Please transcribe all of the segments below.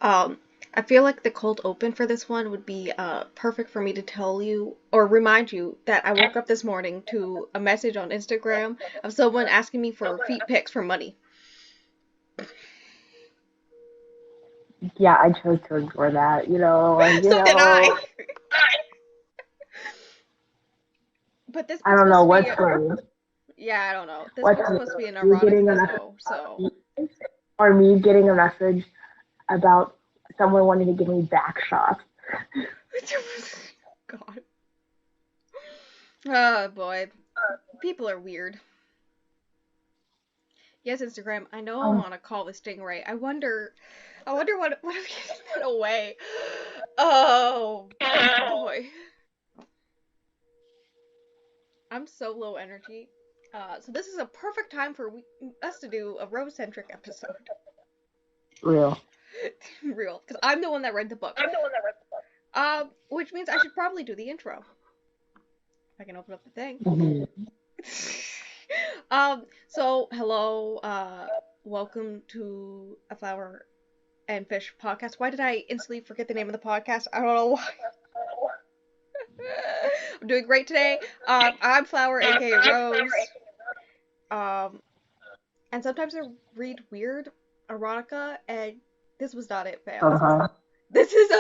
Um, I feel like the cold open for this one would be perfect for me to tell you or remind you that I woke up this morning to a message on Instagram of someone asking me for feet pics for money. Yeah, I chose to ignore that. So did I. But this I book's don't supposed know to be, yeah, I don't know. This what's book's supposed to be an you getting a erotica message though, so. or me getting a message about someone wanting to give me back shots. God. Oh boy. People are weird. Yes, Instagram. I know I'm Um, on a call with Stingray. I wonder what I'm giving that away. Oh boy, I'm so low energy. So this is a perfect time for us to do a rose centric episode. real. Real, because I'm the one that read the book. Which means I should probably do the intro. I can open up the thing. Mhm. So hello, welcome to a flower and fish podcast. Why did I instantly forget the name of the podcast? I don't know why. I'm doing great today. I'm Flower, aka Rose. Um, and sometimes I read weird erotica, and this was not it, fam. Uh-huh. This is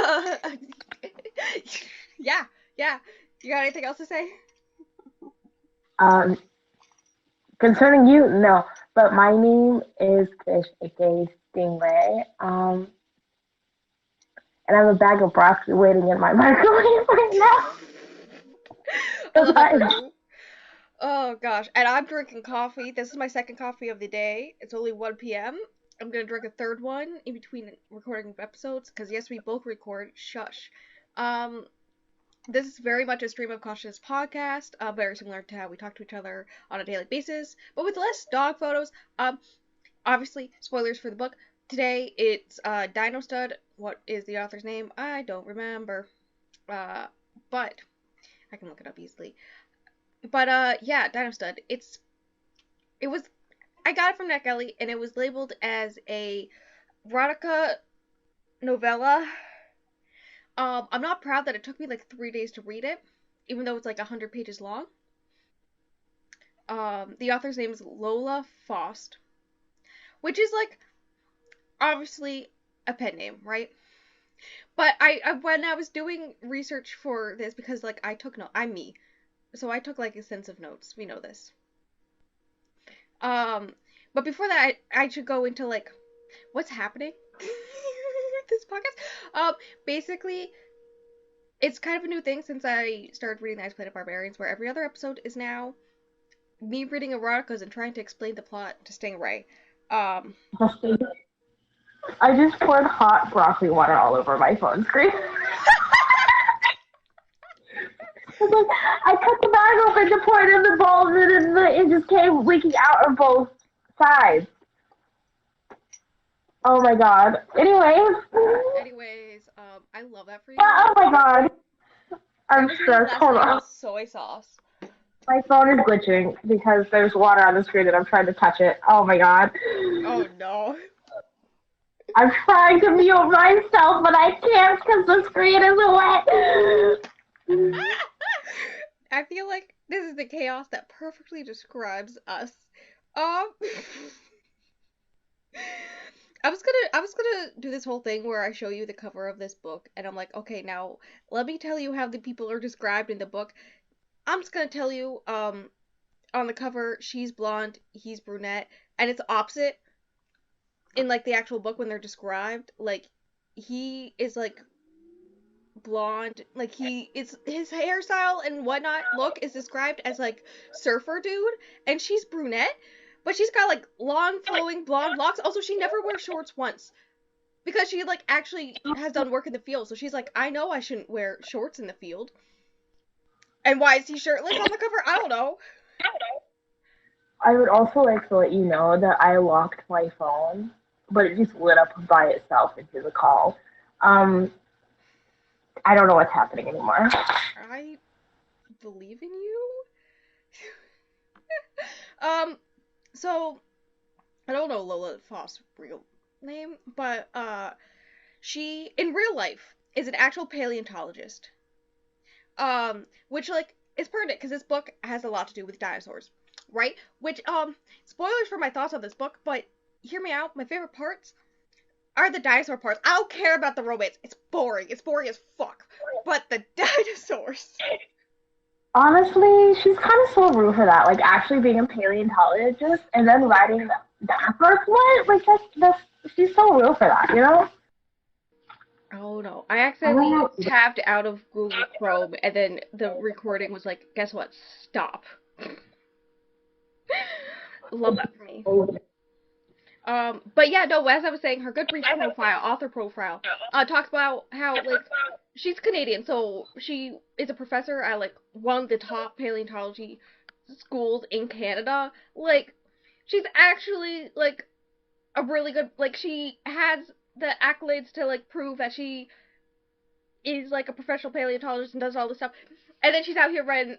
yeah, yeah. You got anything else to say? Um, Concerning you, no. But my name is Fish, aka Stingray. And I have a bag of broccoli waiting in my microwave right I now. love that for you. Oh gosh, and I'm drinking coffee. This is my second coffee of the day. It's only 1 p.m. I'm gonna drink a third one in between recording episodes because yes, we both record. Shush. Um, this is very much a stream of consciousness podcast, very similar to how we talk to each other on a daily basis, but with less dog photos. Obviously, spoilers for the book. Today it's Dino Stud. What is the author's name? I don't remember. Uh, but I can look it up easily. But yeah, Dino Stud. It was I got it from NetGalley and it was labeled as a erotica novella. I'm not proud that it took me like 3 days to read it, even though it's like 100 pages long. The author's name is Lola Faust, which is like obviously a pen name, right? But when I was doing research for this because like I took I'm me, so I took like extensive notes. We know this. Um, but before that, I should go into like what's happening with this podcast. Basically, it's kind of a new thing since I started reading the Ice Planet Barbarians, where every other episode is now me reading eroticas and trying to explain the plot to Stingray. Um, I just poured hot broccoli water all over my phone screen. It's like I cut the bag open to pour it in the bowl, and then it just came leaking out of both sides. Oh my god. Anyways, anyways, I love that for you. oh my god. That I'm was me stressed. last Hold night on. with soy sauce. My phone is glitching because there's water on the screen and I'm trying to touch it. Oh my god. Oh no. I'm trying to mute myself, but I can't because the screen is wet. I feel like this is the chaos that perfectly describes us. Um, I was gonna do this whole thing where I show you the cover of this book, and I'm like, okay, now let me tell you how the people are described in the book. I'm just gonna tell you, on the cover, she's blonde, he's brunette, and it's opposite in like the actual book when they're described. Like, he is like blonde, like he it's his hairstyle and whatnot look is described as like surfer dude, and she's brunette, but she's got like long flowing blonde locks. Also, she never wears shorts once because she like actually has done work in the field, so she's like, I know I shouldn't wear shorts in the field. And why is he shirtless on the cover? I don't know. I would also like to let you know that I locked my phone, but it just lit up by itself into the call. Um, I don't know what's happening anymore. I believe in you. um so I don't know Lola Foss' real name, but She, in real life, is an actual paleontologist. Which like is pertinent because this book has a lot to do with dinosaurs, right? Which spoilers for my thoughts on this book, but hear me out. My favorite parts are the dinosaur parts. I don't care about the romance. It's boring. It's boring as fuck. But the dinosaurs. Honestly, she's kind of so rude for that. Like, actually being a paleontologist and then writing dinosaurs. What? Like, she's so rude for that, you know? Oh no. I I don't accidentally know. tabbed out of Google Chrome and then the recording was like, guess what? Stop. Love that for me. But yeah, no, as I was saying, her Goodreads profile, author profile, talks about how, like, she's Canadian, so she is a professor at, like, one of the top paleontology schools in Canada. Like, she's actually, like, a really good, like, she has the accolades to, like, prove that she is, like, a professional paleontologist and does all this stuff. And then she's out here writing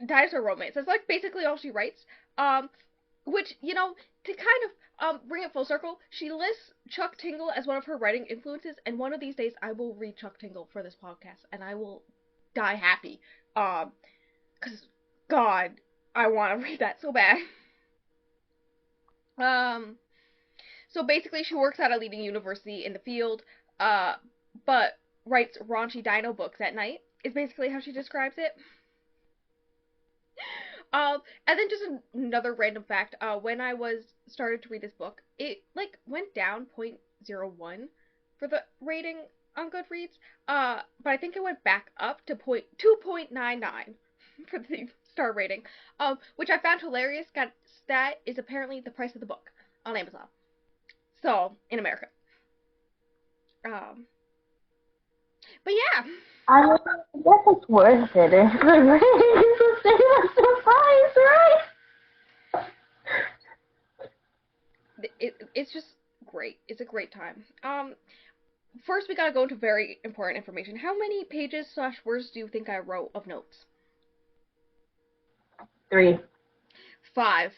dinosaur romance. That's, like, basically all she writes. Um, which, you know, to kind of bring it full circle, she lists Chuck Tingle as one of her writing influences, and one of these days I will read Chuck Tingle for this podcast, and I will die happy. Cause God, I want to read that so bad. Um, so basically, she works at a leading university in the field, but writes raunchy dino books at night. Is basically how she describes it. And then just another random fact. When I was started to read this book, it like went down 0.01 for the rating on Goodreads. But I think it went back up to 2.99 for the star rating. Which I found hilarious. That is apparently the price of the book on Amazon. So in America. Um, but yeah. I guess it's worth it if the ratings will stay the surprise, right? It's just great. It's a great time. First we gotta go into very important information. How many pages / words do you think I wrote of notes? 3. 5.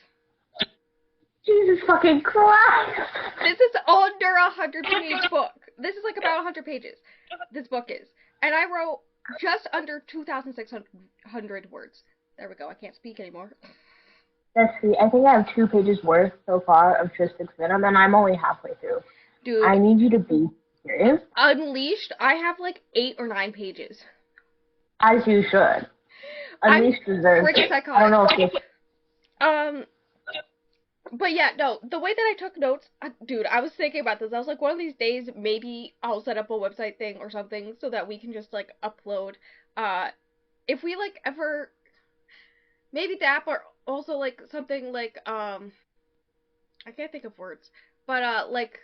Jesus fucking Christ! This is under 100-page book. This is like about 100 pages. This book is. And I wrote just under 2,600 words. There we go. I can't speak anymore. Let's see. I think I have 2 pages worth so far of Tristan's Venom, and I'm only halfway through. Dude. I need you to be serious. Unleashed, I have like 8 or 9 pages. As you should. Unleashed deserves it. I don't know if you... But yeah, no, the way that I took notes, dude, I was thinking about this. I was like, one of these days, maybe I'll set up a website thing or something so that we can just, like, upload, if we, like, ever, maybe the app or also, like, something like, I can't think of words, but, like,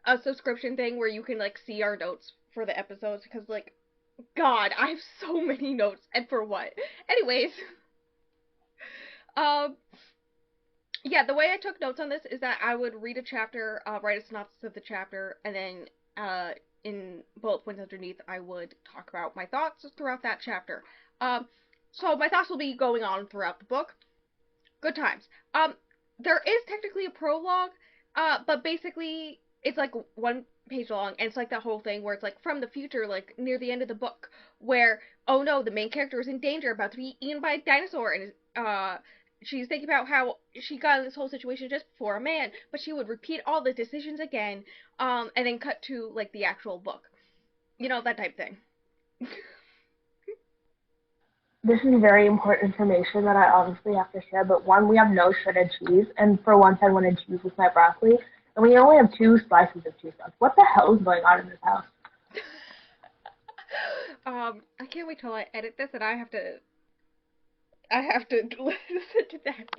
a subscription thing where you can, like, see our notes for the episodes, because, like, God, I have so many notes, and for what? Anyways, yeah, the way I took notes on this is that I would read a chapter, write a synopsis of the chapter, and then in bullet points underneath, I would talk about my thoughts throughout that chapter. So my thoughts will be going on throughout the book. Good times. There is technically a prologue, but basically it's like 1 page long, and it's like that whole thing where it's like from the future, like near the end of the book, where, oh no, the main character is in danger, about to be eaten by a dinosaur, and she's thinking about how she got in this whole situation just before a man, but she would repeat all the decisions again, and then cut to, like, the actual book. You know, that type thing. This is very important information that I obviously have to share, but one, we have no shredded cheese, and for once I wanted cheese with my broccoli, and we only have 2 slices of cheese sauce. What the hell is going on in this house? I can't wait till I edit this and I have to listen to that.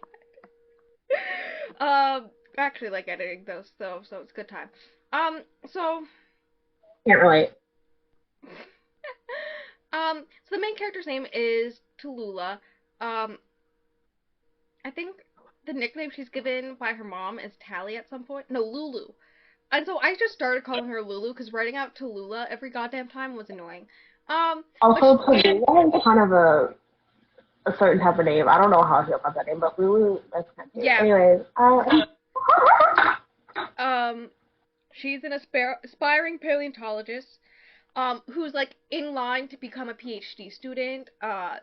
I actually like editing those, so it's a good time. So Can't relate. so the main character's name is Tallulah. I think the nickname she's given by her mom is Tally at some point. No, Lulu. And so I just started calling her Lulu because writing out Tallulah every goddamn time was annoying. Also, Tallulah is kind of a certain type of name. I don't know how I feel about that name, but Lulu, that's kind of cute. Yeah. Anyways, She's an aspiring paleontologist, who's like in line to become a PhD student.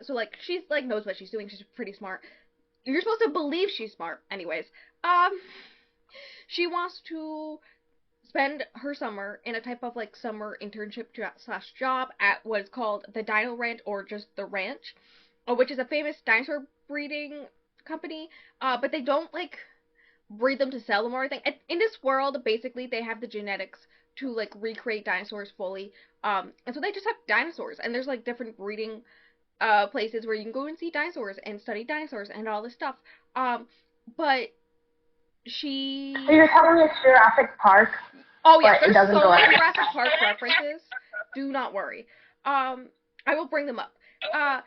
So like she's like knows what she's doing. She's pretty smart. You're supposed to believe she's smart. Anyways, she wants to spend her summer in a type of like summer internship slash job at what is called the Dino Ranch or just the Ranch, which is a famous dinosaur breeding company. But they don't like breed them to sell them or anything. In this world, basically, they have the genetics to like recreate dinosaurs fully. And so they just have dinosaurs, and there's like different breeding places where you can go and see dinosaurs and study dinosaurs and all this stuff. But So she you're telling me it's Jurassic Park, Oh yeah, but it there's doesn't so go many ahead. Jurassic Park references. Do not worry. I will bring them up. Uh,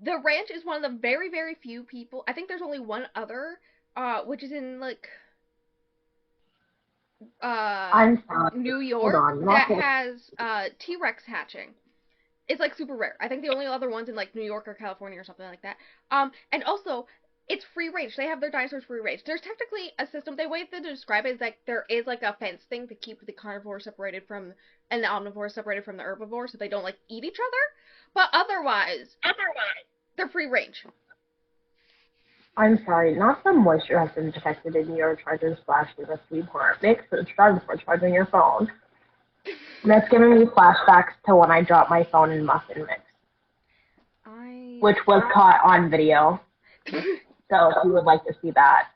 the ranch is one of the very, very few people. I think there's only one other, which is in like uh I'm sorry. New Hold York on. that Not this. has T-Rex hatching. It's like super rare. I think the only other ones in like New York or California or something like that. And also it's free range. They have their dinosaurs free range. There's technically a system. The way they describe it is like there is like a fence thing to keep the carnivore separated from and the omnivore separated from the herbivore, so they don't like eat each other. But otherwise, they're free range. I'm sorry. Not some moisture has been detected in your charger's flash USB port. Make sure to charge before charging your phone. That's giving me flashbacks to when I dropped my phone in muffin mix, I which was caught on video. So if you would like to see that.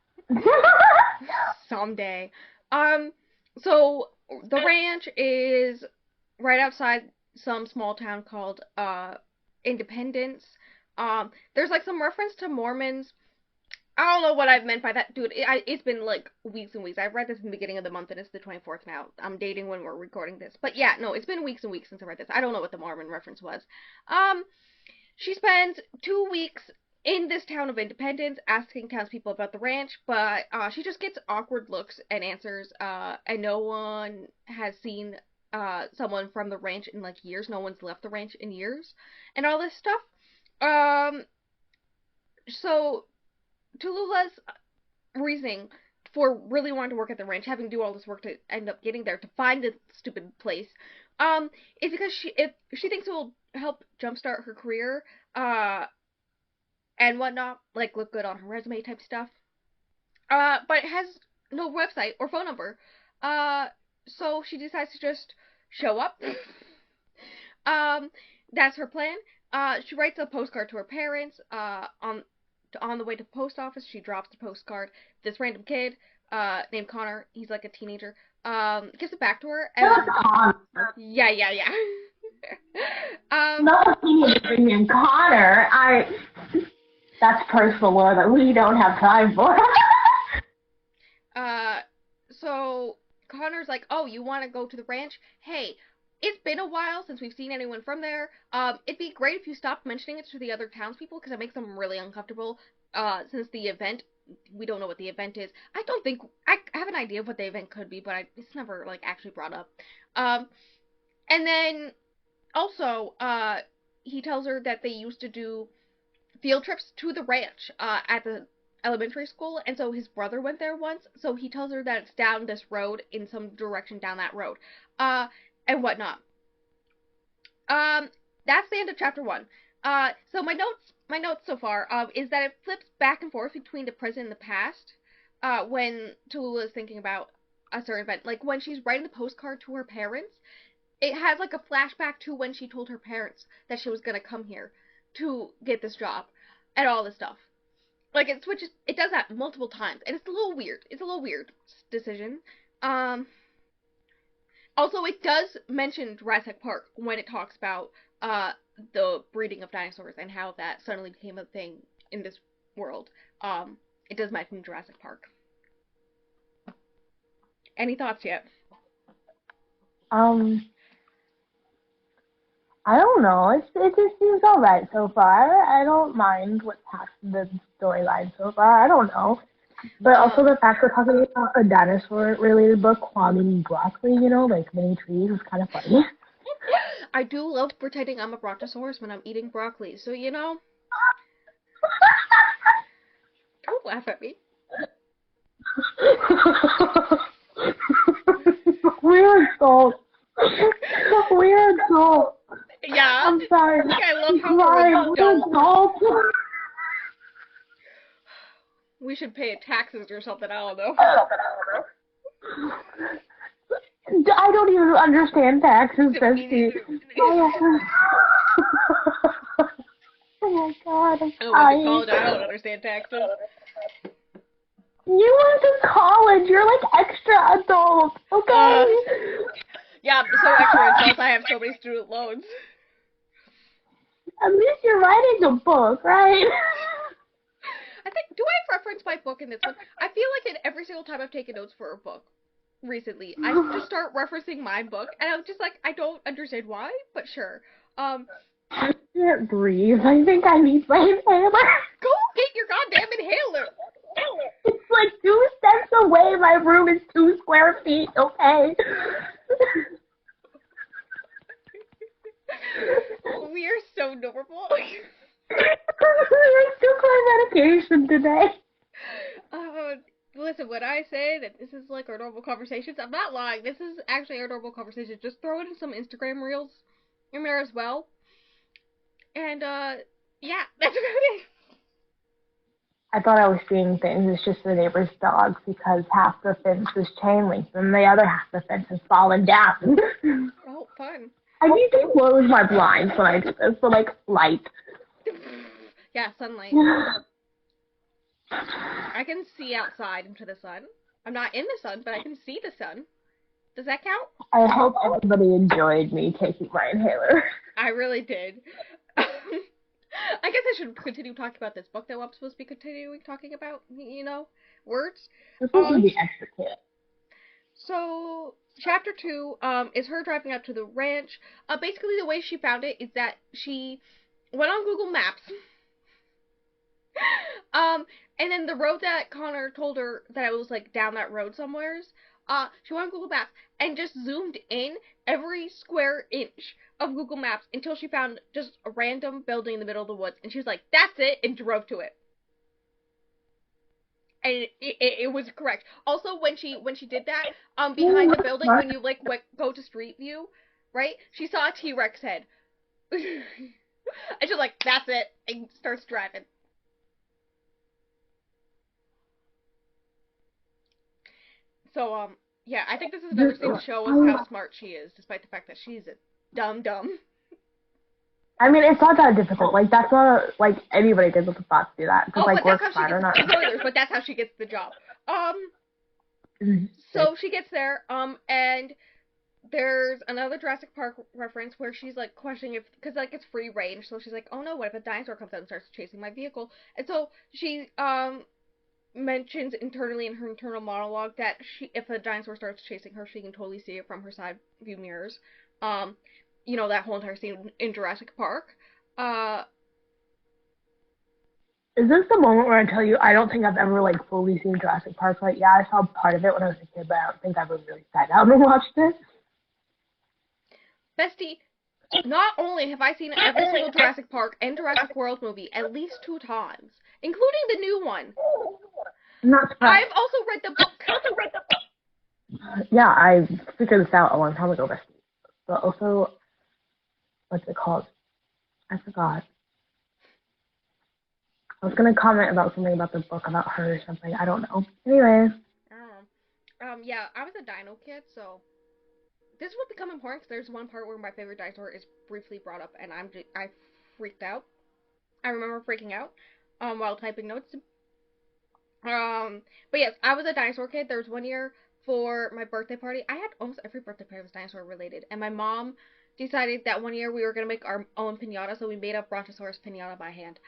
someday. Um, so the ranch is right outside some small town called Independence. There's like some reference to Mormons. I don't know what I've meant by that, dude. It's been like weeks and weeks. I read this in the beginning of the month, and it's the 24th now. I'm dating when we're recording this, but yeah, no, it's been weeks and weeks since I read this. I don't know what the Mormon reference was. Um, she spends 2 weeks in this town of Independence asking townspeople about the ranch, but she just gets awkward looks and answers, and no one has seen someone from the ranch in like years. No one's left the ranch in years, and all this stuff. Um, so Tallulah's reasoning for really wanting to work at the ranch, having to do all this work to end up getting there to find this stupid place, is because she thinks it will help jumpstart her career, uh, and whatnot, like look good on her resume type stuff. But it has no website or phone number. Uh, so she decides to just show up. um, that's her plan. She writes a postcard to her parents. On the way to the post office, she drops the postcard. This random kid, named Connor, he's like a teenager, gives it back to her, and yeah, yeah, yeah. um, Not a teenager named Connor. That's personal lore that we don't have time for. uh, so Connor's like, "Oh, you want to go to the ranch? Hey, it's been a while since we've seen anyone from there. It'd be great if you stopped mentioning it to the other townspeople because it makes them really uncomfortable. Since the event, we don't know what the event is. I don't think I have an idea of what the event could be, but it's never like actually brought up. Um, and then also, he tells her that they used to do field trips to the ranch at the elementary school, and so his brother went there once. So he tells her that it's down this road in some direction down that road, uh, and whatnot. Um, that's the end of chapter one. So my notes so far, is that it flips back and forth between the present and the past. When Tallulah is thinking about a certain event, like when she's writing the postcard to her parents, it has like a flashback to when she told her parents that she was gonna come here to get this job and all this stuff. Like it switches, it does that multiple times, and it's a little weird. It's a little weird decision. Um, Also, it does mention Jurassic Park when it talks about the breeding of dinosaurs and how that suddenly became a thing in this world. It does mention Jurassic Park. Any thoughts yet? um, I don't know. It just seems alright so far. I don't mind what's happened the storyline so far. I don't know. But also the fact we're talking about a dinosaur-related book while I'm eating broccoli, like mini trees, is kind of funny. I do love pretending I'm a brontosaurus when I'm eating broccoli, so don't laugh at me. We're adults. We're adults. Yeah. I'm sorry. I love how We're adults. adults. We should pay taxes or something. I don't know. I don't even understand taxes, Me Bestie. neither. Oh my god, I'm I went to crying. college. I don't understand taxes. You went to college. You're like extra adult, okay? Yeah, I'm so extra adult. I have so many student loans. At least you're writing a book, right? I think, do I reference my book in this one? I feel like in every single time I've taken notes for a book recently, I just start referencing my book, and I'm just like, I don't understand why, but sure. I can't breathe. I think I need my inhaler. Go get your goddamn inhaler. It's like 2 steps away. My room is 2 square feet, okay? We are so normal. I took my medication today. Listen, when I say that this is like our normal conversations, I'm not lying. This is actually our normal conversations. Just throw in some Instagram reels in there as well. And, yeah, that's about it. I thought I was seeing things. It's just the neighbor's dogs because half the fence is chain link and the other half of the fence has fallen down. Oh, fun. I need to close my blinds when I do this for like light. Yeah, sunlight. I can see outside into the sun. I'm not in the sun, but I can see the sun. Does that count? I hope everybody enjoyed me taking my inhaler. I really did. I guess I should continue talking about this book that I'm supposed to be continuing talking about, words. This is the extra kid. So, chapter 2 is her driving out to the ranch. Basically, the way she found it is that she went on Google Maps. And then the road that Connor told her that it was like down that road somewheres, she went on Google Maps and just zoomed in every square inch of Google Maps until she found just a random building in the middle of the woods, and she was like, "That's it," and drove to it. And it was correct. Also, when she did that, behind the building, when you like go to Street View, right? She saw a T-Rex head, and she's like, "That's it," and starts driving. So, yeah, I think this is another thing to show us how smart she is, despite the fact that she's a dumb. I mean, it's not that difficult. Like, that's not, like, anybody gets with the thought to do that. Because, like, but we're smart or not. Spoilers, but that's how she gets the job. So she gets there, and there's another Jurassic Park reference where she's, like, questioning if, because, like, it's free range, so she's like, oh no, what if a dinosaur comes out and starts chasing my vehicle? And so she, mentions internally in her internal monologue that if a dinosaur starts chasing her, she can totally see it from her side view mirrors. That whole entire scene in Jurassic Park. Is this the moment where I tell you I don't think I've ever like fully seen Jurassic Park? Like, yeah, I saw part of it when I was a kid, but I don't think I ever really sat down and watched it. Bestie, not only have I seen every single Jurassic Park and Jurassic World movie at least 2 times, including the new one. I'm not surprised. I've also read the book. Yeah, I figured this out a long time ago, Bestie. But also, what's it called? I forgot. I was gonna comment about something about the book about her or something. I don't know. Anyways. Yeah, I was a dino kid, so this will become important because there's one part where my favorite dinosaur is briefly brought up, and I freaked out. I remember freaking out while typing notes. But yes, I was a dinosaur kid. There was one year for my birthday party. I had almost every birthday party was dinosaur related, and my mom decided that one year we were gonna make our own piñata, so we made a Brontosaurus piñata by hand.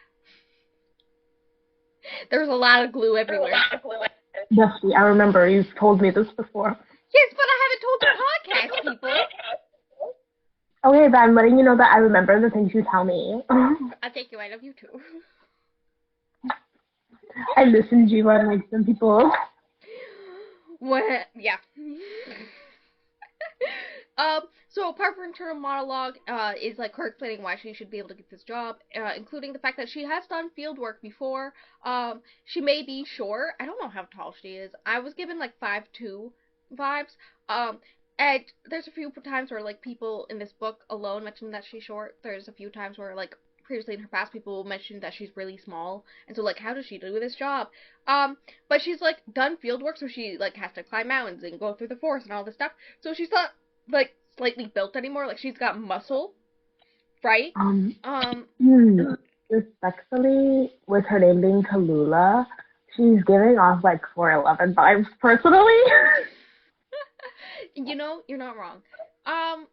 There was a lot of glue everywhere. Bestie, I remember you've told me this before. Yes, but I haven't told the podcast people. Okay, but I'm letting you know that I remember the things you tell me. Thank you. I love you too. I listen to you unlike some people. What? Yeah. So apart from internal monologue, is like her explaining why she should be able to get this job, including the fact that she has done field work before. She may be short. I don't know how tall she is. I was given like 5'2" vibes. And there's a few times where like people in this book alone mention that she's short. There's a few times where like previously in her past people mentioned that she's really small, and so like how does she do this job? But she's like done field work, so she like has to climb mountains and go through the forest and all this stuff. So she's not like slightly built anymore. Like she's got muscle, right? Um, Um, Respectfully, with her name being Tallulah, she's giving off like 4'11" vibes personally. you know, you're not wrong. Um,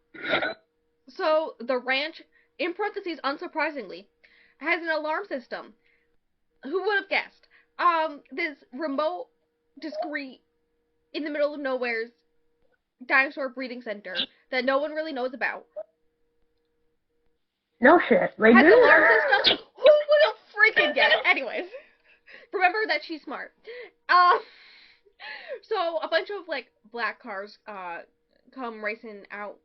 so the ranch, in parentheses, unsurprisingly, has an alarm system. Who would have guessed? This remote, discreet, in the middle of nowhere's dinosaur breeding center that no one really knows about No shit. Like has this. an alarm system. Who would have freaking guessed? Anyways, remember that she's smart. Um, so a bunch of like black cars come racing out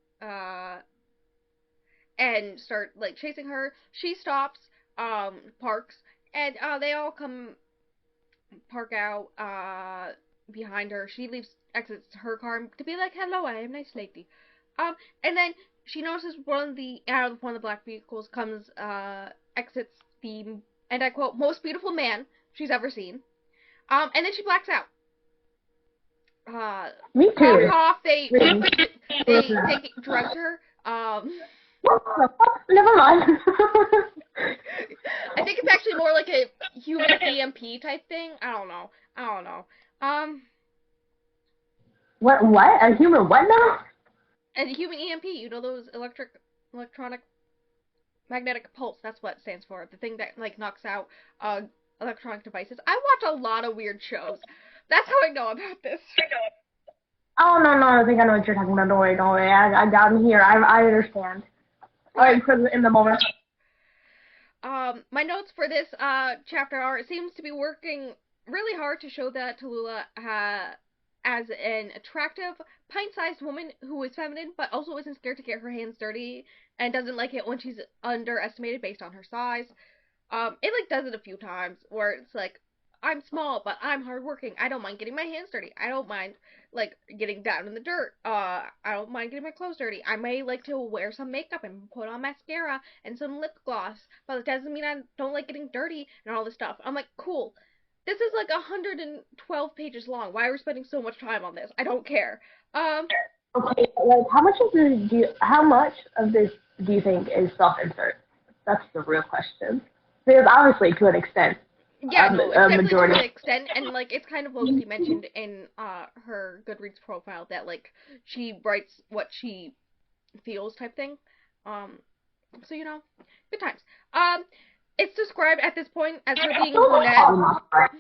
and start like chasing her. She stops, parks, and they all come park out behind her. She leaves exits her car to be like, "Hello, I am nice lady." And then she notices one of the black vehicles comes exits the, and I quote, most beautiful man she's ever seen. And then she blacks out. Me too. Off, they drugged her. What the fuck? Never mind. I think it's actually more like a human EMP type thing. I don't know. What? What? A human what now? And a human EMP, you know those electronic magnetic pulse. That's what it stands for. The thing that like knocks out electronic devices. I watch a lot of weird shows. That's how I know about this. Oh no, I think I know what you're talking about. Don't worry. I got him here. I understand. Alright, in the moment. My notes for this chapter are: it seems to be working really hard to show that Tallulah as an attractive, pint-sized woman who is feminine, but also isn't scared to get her hands dirty and doesn't like it when she's underestimated based on her size. It like does it a few times where it's like, I'm small, but I'm hardworking. I don't mind getting my hands dirty. I don't mind like getting down in the dirt. I don't mind getting my clothes dirty. I may like to wear some makeup and put on mascara and some lip gloss, but it doesn't mean I don't like getting dirty and all this stuff. I'm like, cool. This is like 112 pages long. Why are we spending so much time on this? I don't care. Okay, like how much of this do you think is self-insert? That's the real question. Because obviously, to an extent, Yeah, no, it's a definitely majority. to an extent, and like it's kind of loosely mentioned in her Goodreads profile that like she writes what she feels type thing. Um, so you know, good times. It's described at this point as her being brunette.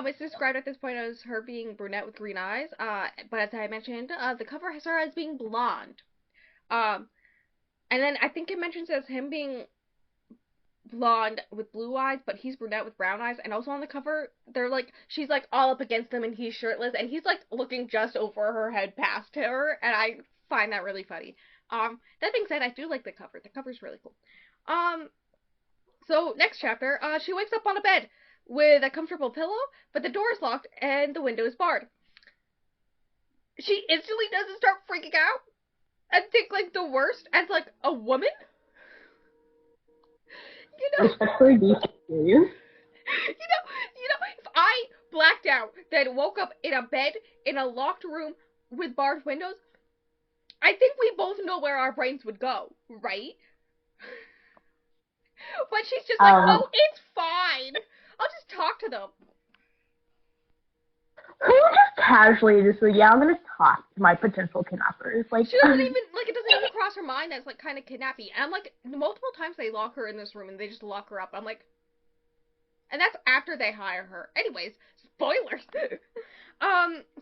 It's described at this point as her being brunette with green eyes. But as I mentioned, the cover has her as being blonde. Um, and then I think it mentions as him being blonde with blue eyes, but he's brunette with brown eyes. And also on the cover, they're like, she's like all up against him and he's shirtless and he's like looking just over her head past her, and I find that really funny. That being said, I do like the cover. The cover's really cool. So next chapter, she wakes up on a bed with a comfortable pillow, but the door is locked and the window is barred. She instantly doesn't start freaking out and think like the worst as like a woman. Especially these serious. If I blacked out, then woke up in a bed in a locked room with barred windows, I think we both know where our brains would go, right? But she's just like, oh, it's fine. I'll just talk to them. Who just casually just like, yeah, I'm gonna talk to my potential kidnappers. Like she doesn't even like it doesn't even cross her mind that's like kind of kidnappy. And I'm like, multiple times they lock her in this room and they just lock her up. I'm like, and that's after they hire her. Anyways, spoilers.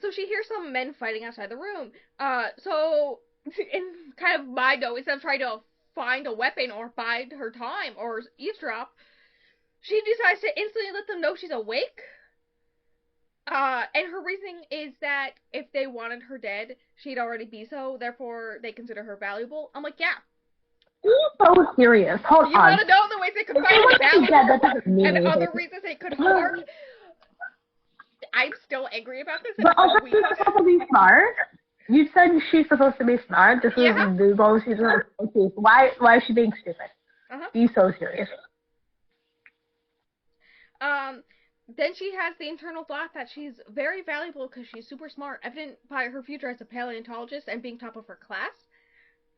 So she hears some men fighting outside the room. So in kind of my note, instead of trying to find a weapon or bide her time or eavesdrop, she decides to instantly let them know she's awake. And her reasoning is that if they wanted her dead, she'd already be so, therefore they consider her valuable. I'm like, yeah. You're so serious. Hold on. You want to know the ways they could find her valuable that doesn't mean and anything. other reasons they could harm? I'm still angry about this, and But it's been also, she's weeks. supposed to be smart. You said she's supposed to be smart. This is Yeah. the most she's supposed to be. Why is she being stupid? Uh-huh. Be so serious. Um, then she has the internal thought that she's very valuable because she's super smart, evident by her future as a paleontologist and being top of her class.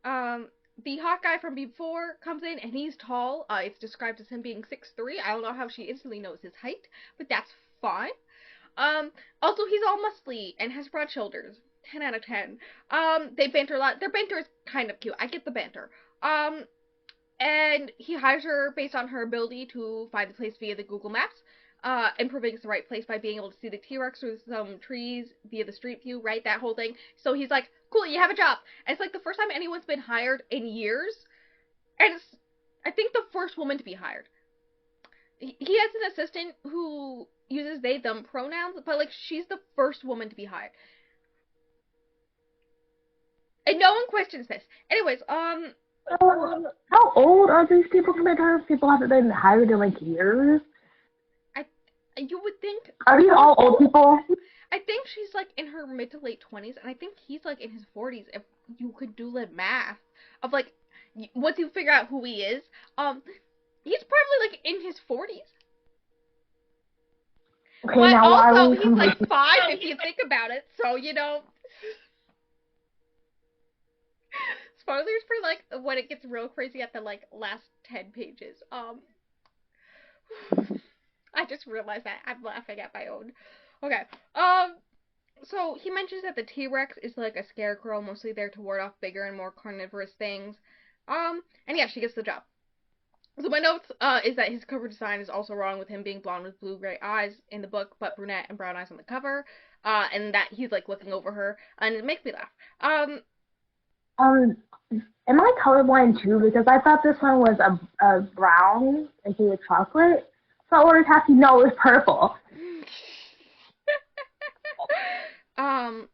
Um, the hot guy from before comes in and he's tall. It's described as him being 6'3". I don't know how she instantly knows his height, but that's fine. Also he's all muscly and has broad shoulders. 10 out of 10. They banter a lot. Their banter is kind of cute. I get the banter. Um, and he hires her based on her ability to find the place via the Google Maps, and proving it's the right place by being able to see the T-Rex through some trees via the street view, right? That whole thing. So he's like, cool, you have a job. And it's like the first time anyone's been hired in years, and it's, I think, the first woman to be hired. He has an assistant who uses they, them pronouns, but like she's the first woman to be hired. And no one questions this. Anyways, How old are these people compared to her? People haven't been hired in like years. I you would think Are these all old people? I think she's like in her mid to late 20s, and I think he's like in his 40s. If you could do the math of like once you figure out who he is, he's probably like in his 40s. Okay, But now why are also we he's like conversing? 5 if you think about it. So spoilers for like when it gets real crazy at the like last 10 pages. I just realized that I'm laughing at my own. Okay. So he mentions that the T-Rex is like a scarecrow, mostly there to ward off bigger and more carnivorous things. And yeah, she gets the job. So my notes is that his cover design is also wrong with him being blonde with blue-gray eyes in the book, but brunette and brown eyes on the cover. And that he's like looking over her, and it makes me laugh. Um, am I colorblind too? Because I thought this one was a brown, like a chocolate. So I ordered taffy. No, it was purple. um,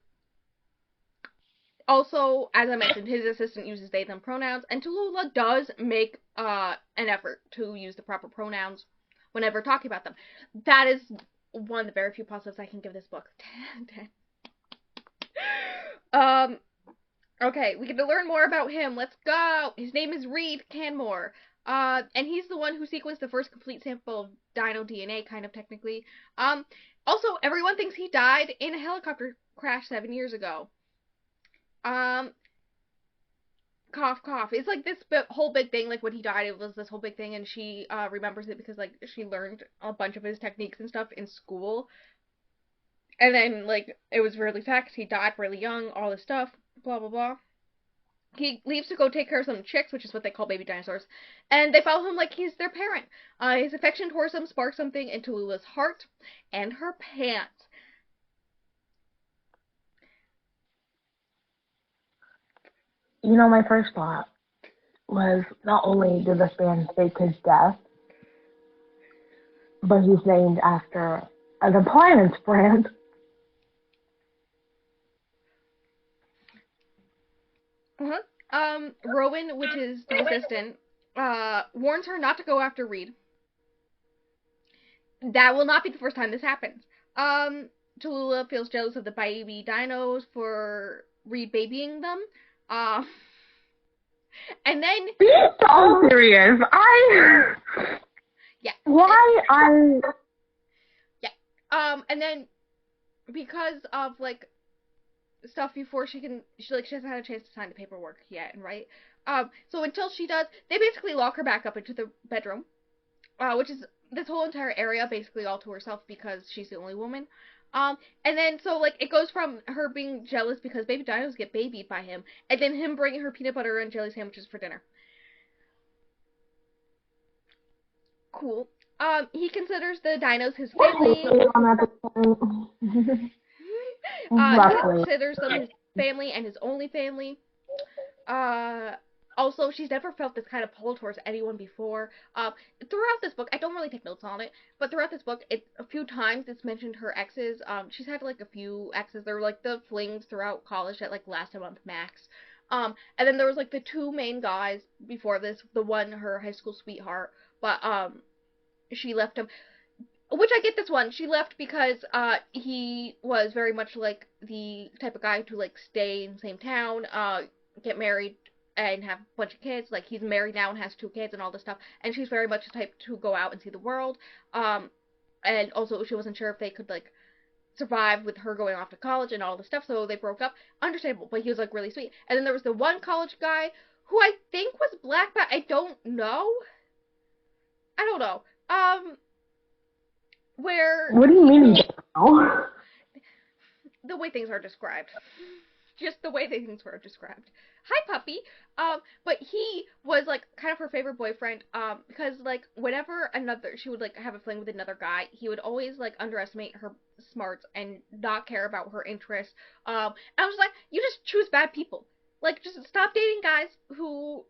Also, as I mentioned, his assistant uses they them pronouns, and Tallulah does make an effort to use the proper pronouns whenever talking about them. That is one of the very few positives I can give this book. 10. um, okay, we get to learn more about him. Let's go. His name is Reed Canmore. And he's the one who sequenced the first complete sample of dino DNA, kind of technically. Also, everyone thinks he died in a helicopter crash 7 years ago. Um, cough, cough. It's like this whole big thing. Like when he died, it was this whole big thing, and she remembers it because like she learned a bunch of his techniques and stuff in school. And then like it was really sad because he died really young. All this stuff, blah blah blah. He leaves to go take care of some chicks, which is what they call baby dinosaurs, and they follow him like he's their parent. His affection towards them sparks something into Lula's heart and her pants. You know, my first thought was not only did this man fake his death, but he's named after an appliance brand. Uh-huh. Rowan, which is the assistant, warns her not to go after Reed. That will not be the first time this happens. Tallulah feels jealous of the baby dinos for Reed babying them. Um, and then Be so serious. yeah, Why I yeah. And then because of like stuff before she hasn't had a chance to sign the paperwork yet, right? So until she does, they basically lock her back up into the bedroom, which is this whole entire area basically all to herself because she's the only woman. And then so like it goes from her being jealous because baby dinos get babied by him, and then him bringing her peanut butter and jelly sandwiches for dinner. Cool. He considers the dinos his family. He roughly. considers them his family and his only family. Uh, Also, she's never felt this kind of pull towards anyone before. Throughout this book, I don't really take notes on it, but throughout this book, a few times it's mentioned her exes. She's had like a few exes. There were like the flings throughout college that like last a month max. And then there was like the two main guys before this. The one, her high school sweetheart, but she left him. which I get this one. She left because he was very much like the type of guy to like stay in the same town, get married and have a bunch of kids. Like he's married now and has 2 kids and all this stuff. And she's very much the type to go out and see the world. And also she wasn't sure if they could like survive with her going off to college and all this stuff, so they broke up. Understandable, but he was like really sweet. And then there was the one college guy who I think was black, but I don't know. I don't know. Where What do you mean you don't know? the way things are described. Just the way things were described. Hi, puppy. But he was like kind of her favorite boyfriend. Because like whenever she would like have a fling with another guy, he would always like underestimate her smarts and not care about her interests. I was like, you just choose bad people. Like, just stop dating guys who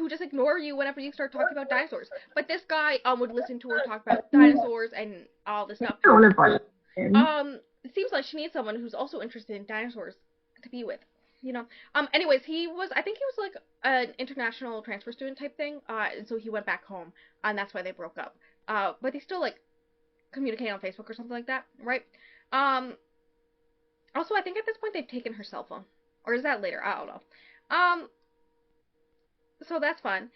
just ignore you whenever you start talking about dinosaurs. But this guy would listen to her talk about dinosaurs and all this stuff. It seems like she needs someone who's also interested in dinosaurs to be with, you know. Anyways, I think he was like an international transfer student type thing, and so he went back home, and that's why they broke up. But they still like communicate on Facebook or something like that, right? Also, I think at this point they've taken her cell phone, or is that later? I don't know. So that's fun.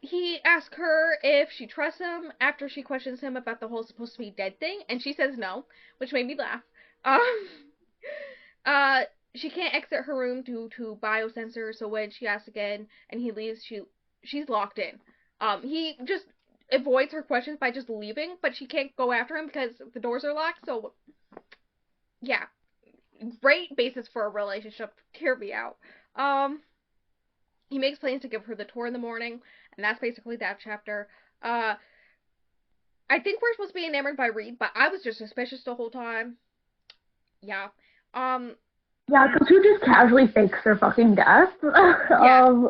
He asks her if she trusts him after she questions him about the whole supposed to be dead thing, and she says no, which made me laugh. She can't exit her room due to biosensors, so when she asks again and he leaves, she's locked in. He just avoids her questions by just leaving, but she can't go after him because the doors are locked, so yeah. Great basis for a relationship. Hear me out. He makes plans to give her the tour in the morning, and that's basically that chapter. I think we're supposed to be enamored by Reed, but I was just suspicious the whole time. Yeah. Yeah, because who just casually fakes their fucking death? Yeah.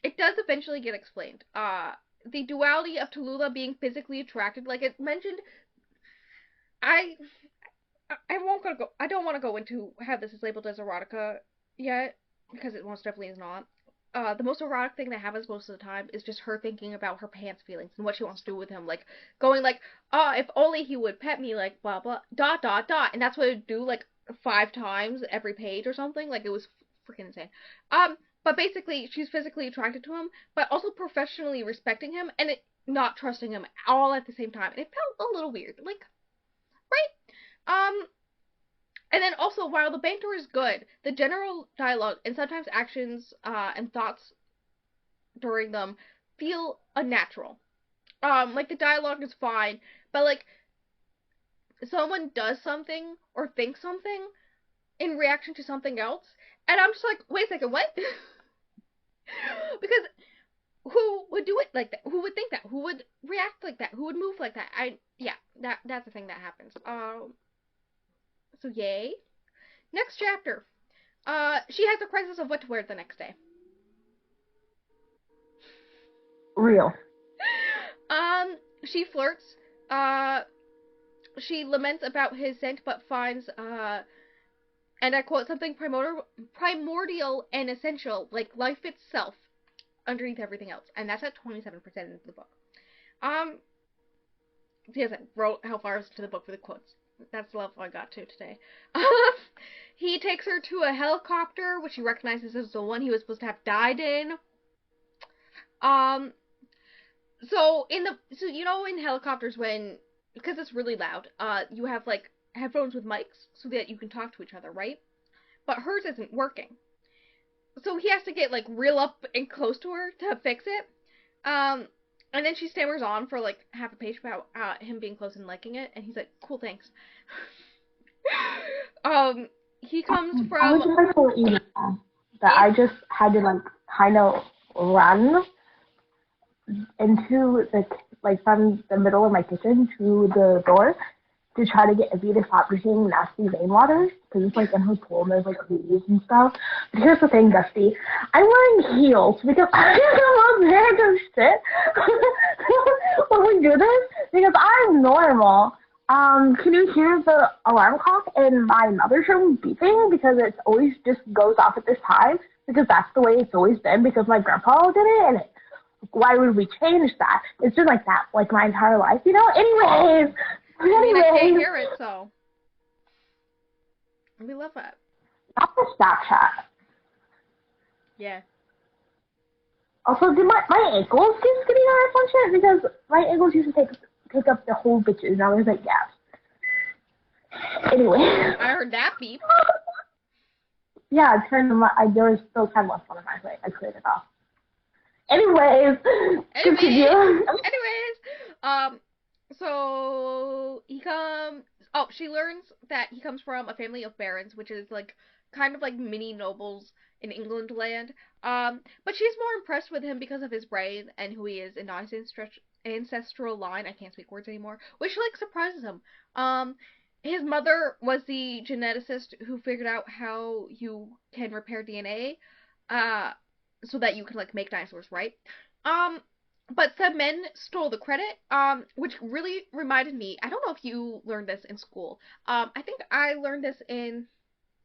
It does eventually get explained. The duality of Tallulah being physically attracted, like it mentioned, I don't want to go into how this is labeled as erotica yet, because it most definitely is not. The most erotic thing that happens most of the time is just her thinking about her pants feelings and what she wants to do with him, like going like, if only he would pet me, like blah blah dot dot dot, and that's what it would do like 5 times every page or something. Like it was freaking insane. But basically she's physically attracted to him, but also professionally respecting him and not trusting him all at the same time. And it felt a little weird, like, right? And then also, while the banter is good, the general dialogue and sometimes actions and thoughts during them feel unnatural. Like the dialogue is fine, but like someone does something or thinks something in reaction to something else, and I'm just like, wait a second, what? Because who would do it like that? Who would think that? Who would react like that? Who would move like that? That's the thing that happens. So yay. Next chapter. She has a crisis of what to wear the next day. Real. She flirts. She laments about his scent, but finds, and I quote, something primordial and essential, like life itself, underneath everything else. And that's at 27% into the book. Yes, I wrote how far into the book for the quotes. That's the level I got to today. He takes her to a helicopter, which he recognizes as the one he was supposed to have died in. So you know in helicopters when, because it's really loud, you have like headphones with mics so that you can talk to each other, right? But hers isn't working. So he has to get like real up and close to her to fix it. And then she stammers on for like half a page about him being close and liking it, and he's like, "Cool, thanks." He comes from. I would just like to let you know that I just had to like kind of run into the like from the middle of my kitchen to the door to try to get Evie to stop drinking nasty rainwaters because it's like in her pool and there's like leaves and stuff. But here's the thing, Dusty. I'm wearing heels because I don't know random shit when we do this because I'm normal. Can you hear the alarm clock in my mother's room beeping because it always just goes off at this time because that's the way it's always been because my grandpa did it and it why would we change that? It's been like that like my entire life, you know? I mean, I can't Anyways, hear it, so we love that. not the Snapchat. Yeah. Also, did my ankles keep getting out of function? Because my ankles used to take up the whole bitches, and I was like, yeah. Anyway. I heard that beep. Yeah, there was still 10 left on my plate. I cleared it off. Anyways, continue. So he comes. Oh, she learns that he comes from a family of barons, which is like kind of like mini nobles in England land. But she's more impressed with him because of his brain and who he is in his ancestral line. I can't speak words anymore, which like surprises him. His mother was the geneticist who figured out how you can repair DNA, so that you can like make dinosaurs, right? Um, but some men stole the credit, which really reminded me. I don't know if you learned this in school. I think I learned this in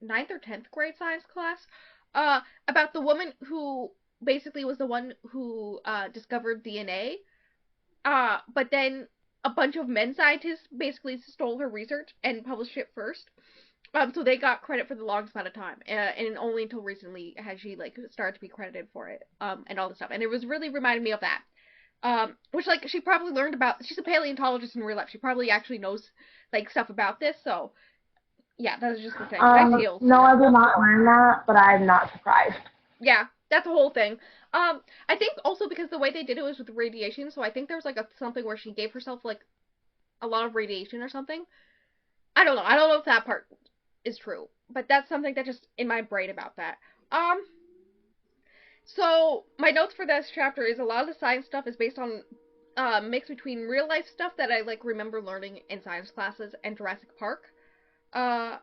ninth or 10th grade science class. About the woman who basically was the one who discovered DNA. But then a bunch of men scientists basically stole her research and published it first. So they got credit for the longest amount of time, and only until recently has she like started to be credited for it, and all this stuff. And it was really reminded me of that, which like she probably learned about. She's a paleontologist in real life. She probably actually knows like stuff about this. So yeah, that was just the thing. Nice heels. No, I did not learn that, but I'm not surprised. Yeah, that's the whole thing. I think also because the way they did it was with radiation, so I think there was like something where she gave herself like a lot of radiation or something. I don't know. I don't know if that part is true, but that's something that just in my brain about that. So my notes for this chapter is a lot of the science stuff is based on mix between real life stuff that I like remember learning in science classes and Jurassic Park, uh,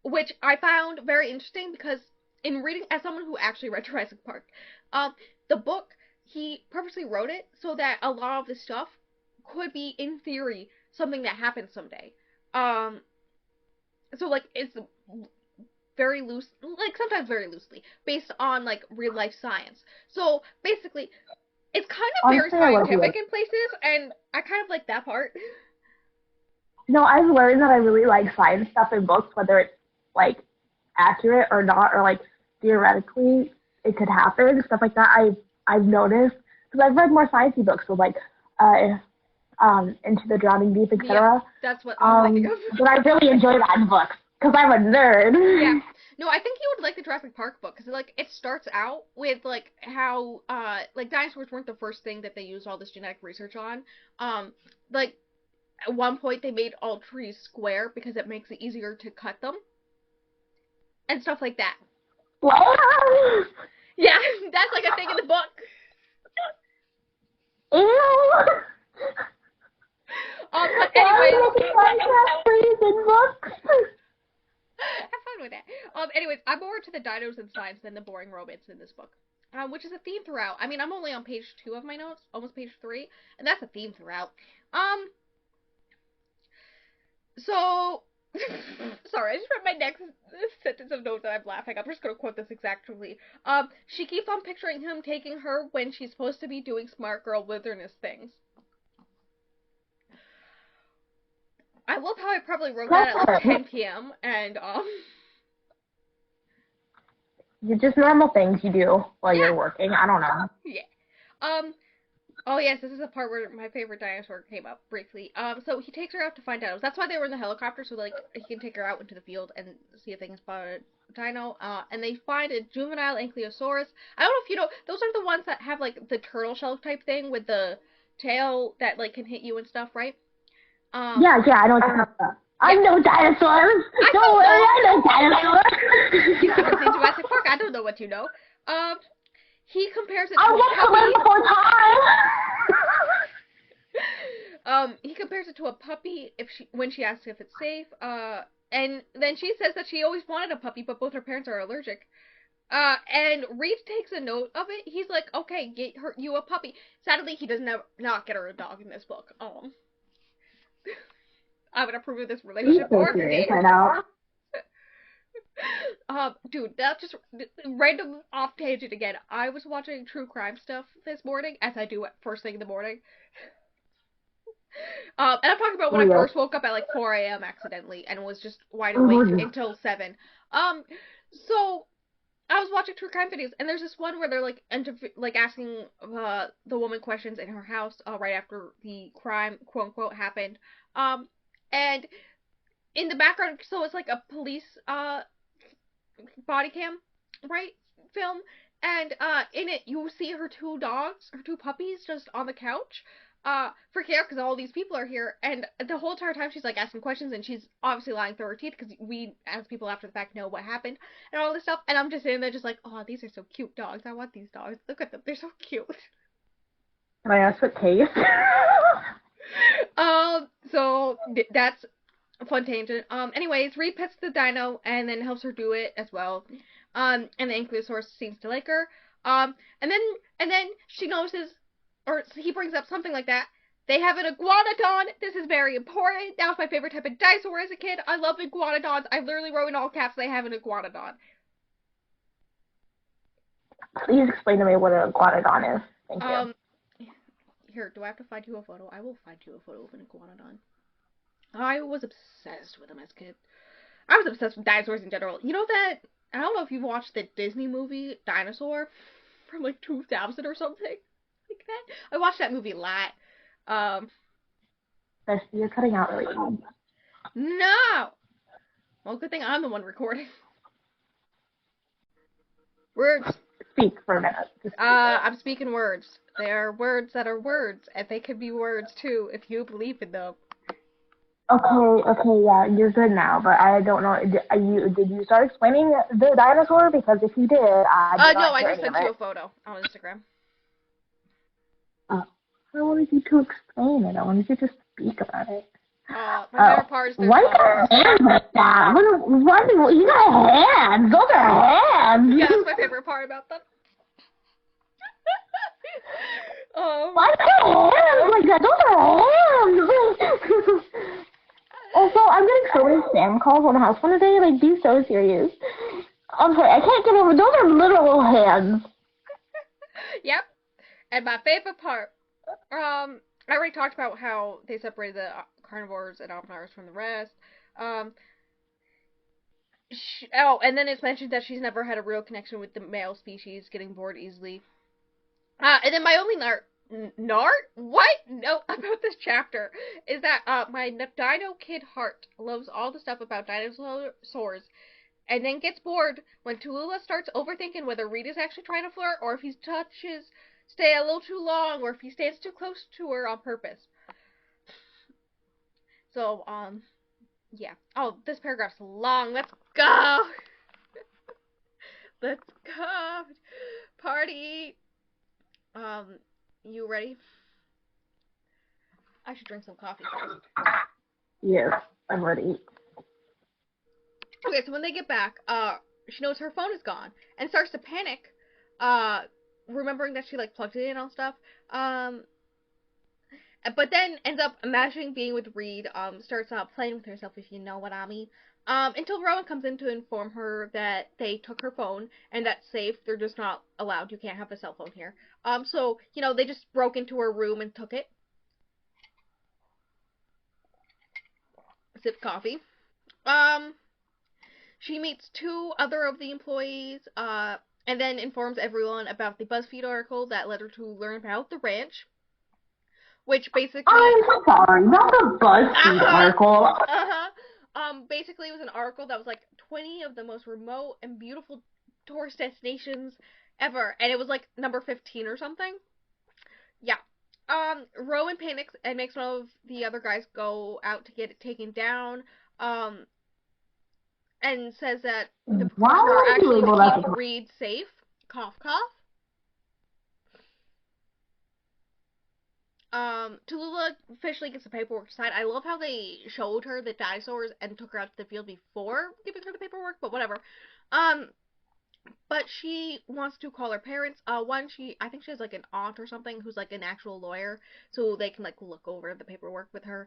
which I found very interesting because in reading as someone who actually read Jurassic Park, the book he purposely wrote it so that a lot of the stuff could be in theory something that happened someday. Um, so like it's very loose, like sometimes very loosely, based on like real life science. So basically, it's kind of very Honestly, I love you. scientific in places, and I kind of like that part. No, I've learned that I really like science stuff in books, whether it's like accurate or not, or like theoretically it could happen, stuff like that. I've noticed because I've read more sciencey books, so like Into the Drowning Deep, etc. Yeah, that's what I'm thinking of. But I really enjoy that in books because I'm a nerd. Yeah. No, I think you would like the Jurassic Park book because like it starts out with like how like dinosaurs weren't the first thing that they used all this genetic research on. Like at one point they made all trees square because it makes it easier to cut them and stuff like that. What? Yeah, that's like a thing in the book. Ew. But anyways, have fun with that. Anyways, I'm more into the dinos and science than the boring romance in this book, which is a theme throughout. I mean, I'm only on page 2 of my notes, almost page 3, and that's a theme throughout. So, sorry, I just read my next sentence of notes and I'm laughing. I'm just gonna quote this exactly. She keeps on picturing him taking her when she's supposed to be doing smart girl wilderness things. I love how I probably wrote that at like 10 p.m. and You're just normal things you do while you're working. I don't know. Yeah. Oh yes, this is a part where my favorite dinosaur came up briefly. So he takes her out to find dinos. That's why they were in the helicopter, so like he can take her out into the field and see if they can spot a dino. And they find a juvenile ankylosaurus. I don't know if you know, those are the ones that have like the turtle shell type thing with the tail that like can hit you and stuff, right? Yeah, I know what you're talking about. I know dinosaurs. Don't worry, I know dinosaurs. You haven't seen Jurassic Park. I don't know what you know. He compares it to I went to live the whole time. He compares it to a puppy when she asks if it's safe. And then she says that she always wanted a puppy, but both her parents are allergic. And Reed takes a note of it. He's like, okay, get you a puppy. Sadly, he does not get her a dog in this book. I would approve of this relationship. I know. Dude, that just random off tangent again. I was watching true crime stuff this morning, as I do at first thing in the morning. And I'm talking about when Oh I yes. first woke up at like 4 a.m. accidentally and was just wide Oh awake yes. until 7. Um, so I was watching true crime videos, and there's this one where they're like asking the woman questions in her house right after the crime quote unquote happened. Um, and in the background, so it's like a police body cam, right, film, and in it you see her two dogs, her two puppies, just on the couch, freaking out because all these people are here, and the whole entire time she's like asking questions, and she's obviously lying through her teeth because we, as people after the fact, know what happened and all this stuff, and I'm just sitting there just like, oh, these are so cute dogs. I want these dogs. Look at them. They're so cute. Can I ask what case? So that's a fun tangent. Anyways, Reed pets the dino and then helps her do it as well. And the Ankylosaurus seems to like her. And then she notices, or he brings up something like that. They have an iguanodon. This is very important. That was my favorite type of dinosaur as a kid. I love iguanodons. I literally wrote in all caps they have an iguanodon. Please explain to me what an iguanodon is. Thank you. Um, Here, do I have to find you a photo? I will find you a photo of an iguanodon. I was obsessed with them as a kid. I was obsessed with dinosaurs in general. You know that, I don't know if you've watched the Disney movie Dinosaur from like 2000 or something like that. I watched that movie a lot. Um, Bestie, you're cutting out really bad. no. Well, good thing I'm the one recording. Words. Speak for a minute. Just speak I'm speaking words. They are words that are words, and they can be words too if you believe in them. Okay, yeah, you're good now, but I don't know. Did you start explaining the dinosaur? Because if you did, I did No, not I hear just any of sent you it. a photo on Instagram. I wanted you to explain it. I wanted you to speak about it. My Oh, favorite part is their why you tongues. got hands like that? What, you got hands? Those are Yeah, hands. that's my favorite part about them. um, Why you got hands like that? Those are hands. Also, I'm getting so many spam calls on the house phone today. Like, be so serious. I'm sorry, I can't get over. Those are literal hands. yep. And my favorite part, I already talked about how they separated the carnivores and omnivores from the rest. Um, and then it's mentioned that she's never had a real connection with the male species, getting bored easily. And then my only nart? What? No, about this chapter is that my Dino Kid Heart loves all the stuff about dinosaurs, and then gets bored when Tallulah starts overthinking whether Reed is actually trying to flirt, or if he touches stay a little too long, or if he stands too close to her on purpose. So, yeah. Oh, this paragraph's long. Let's go. Let's go. Party. Um, you ready? I should drink some coffee first. Yes, I'm ready. Okay, so when they get back, she knows her phone is gone and starts to panic, uh, remembering that she like plugged it in and all stuff. But then ends up imagining being with Reed. Starts playing with herself, if you know what I mean. Until Rowan comes in to inform her that they took her phone and that's safe. They're just not allowed. You can't have a cell phone here. So they just broke into her room and took it. Sip coffee. Um, She meets two other of the employees, and then informs everyone about the BuzzFeed article that led her to learn about the ranch, which basically, I'm sorry, not the BuzzFeed article. basically it was an article that was like 20 of the most remote and beautiful tourist destinations ever, and it was like number 15 or something. Yeah. Rowan panics and makes one of the other guys go out to get it taken down. Um, and says that the Why precautions are are you actually to able keep to? Reed safe. Cough, cough. Tallulah officially gets the paperwork signed. I love how they showed her the dinosaurs and took her out to the field before giving her the paperwork, but whatever. Um, but she wants to call her parents. I think she has like an aunt or something who's like an actual lawyer, so they can like look over the paperwork with her.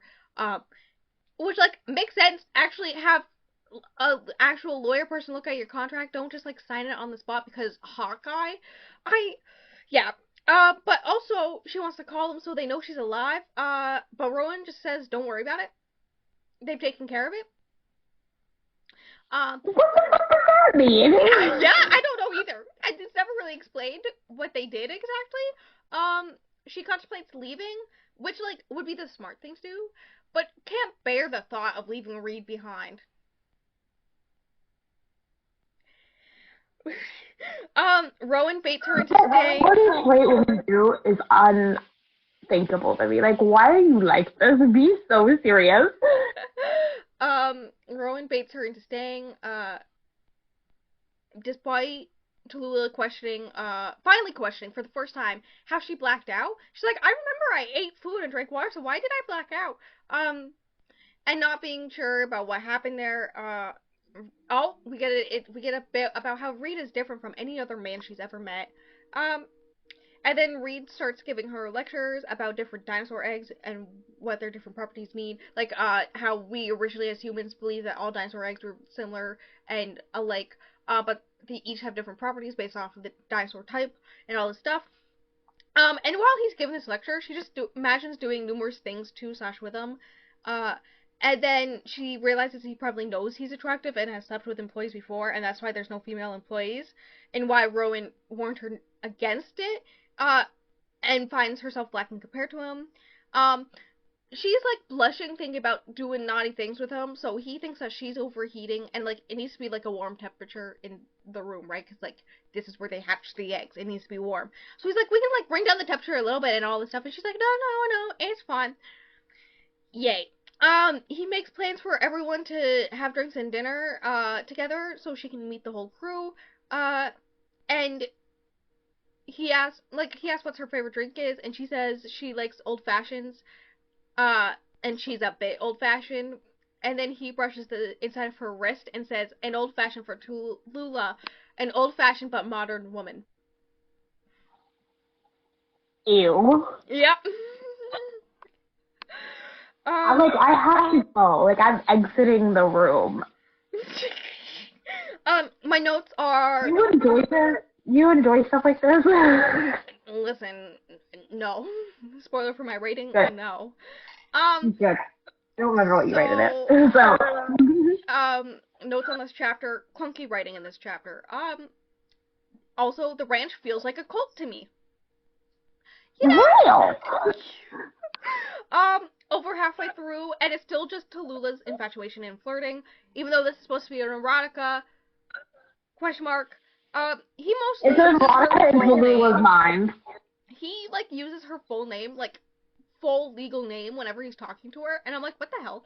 Which like makes sense. Actually, have a actual lawyer person look at your contract. Don't just like sign it on the spot because Hawkeye. I yeah. But also she wants to call them so they know she's alive. But Rowan just says don't worry about it. They've taken care of it. Um, What the fuck does that mean? yeah, I don't know either. It's never really explained what they did exactly. She contemplates leaving, which like would be the smart thing to do, but can't bear the thought of leaving Reed behind. Rowan baits her into staying. What a great woman do is unthinkable to me. Like, why are you like this? Be so serious. Rowan baits her into staying. Despite Tallulah finally questioning for the first time how she blacked out. She's like, I remember I ate food and drank water, so why did I black out? And not being sure about what happened there. We get we get a bit about how Reed is different from any other man she's ever met. Um, and then Reed starts giving her lectures about different dinosaur eggs and what their different properties mean. Like, how we originally as humans believe that all dinosaur eggs were similar and alike, but they each have different properties based off of the dinosaur type and all this stuff. And while he's giving this lecture, she just imagines doing numerous things to Sash with him. Uh, and then she realizes he probably knows he's attractive and has slept with employees before, and that's why there's no female employees, and why Rowan warned her against it, uh, and finds herself lacking compared to him. Um, she's like blushing thinking about doing naughty things with him, so he thinks that she's overheating, and like it needs to be like a warm temperature in the room, right? Because like this is where they hatch the eggs, it needs to be warm. So he's like, we can like bring down the temperature a little bit and all this stuff, and she's like, no, it's fine. Yay. He makes plans for everyone to have drinks and dinner, together so she can meet the whole crew. And he asks what her favorite drink is, and she says she likes old fashions, and she's a bit old fashioned. And then he brushes the inside of her wrist and says, an old fashioned for Tallulah, an old fashioned but modern woman. Ew. Yep. I'm like, I have to go. Like, I'm exiting the room. My notes are. You enjoy this? You enjoy stuff like this? Listen, no. Spoiler for my rating, Good. no. Good. I don't remember what you rated it. Notes on this chapter, clunky writing in this chapter. Also, the ranch feels like a cult to me. You know? Real. Over halfway through, and it's still just Tallulah's infatuation and flirting, even though this is supposed to be an erotica. Question mark. He mostly It's erotica in Tallulah's mind. He like uses her full name, like full legal name, whenever he's talking to her, and I'm like, what the hell?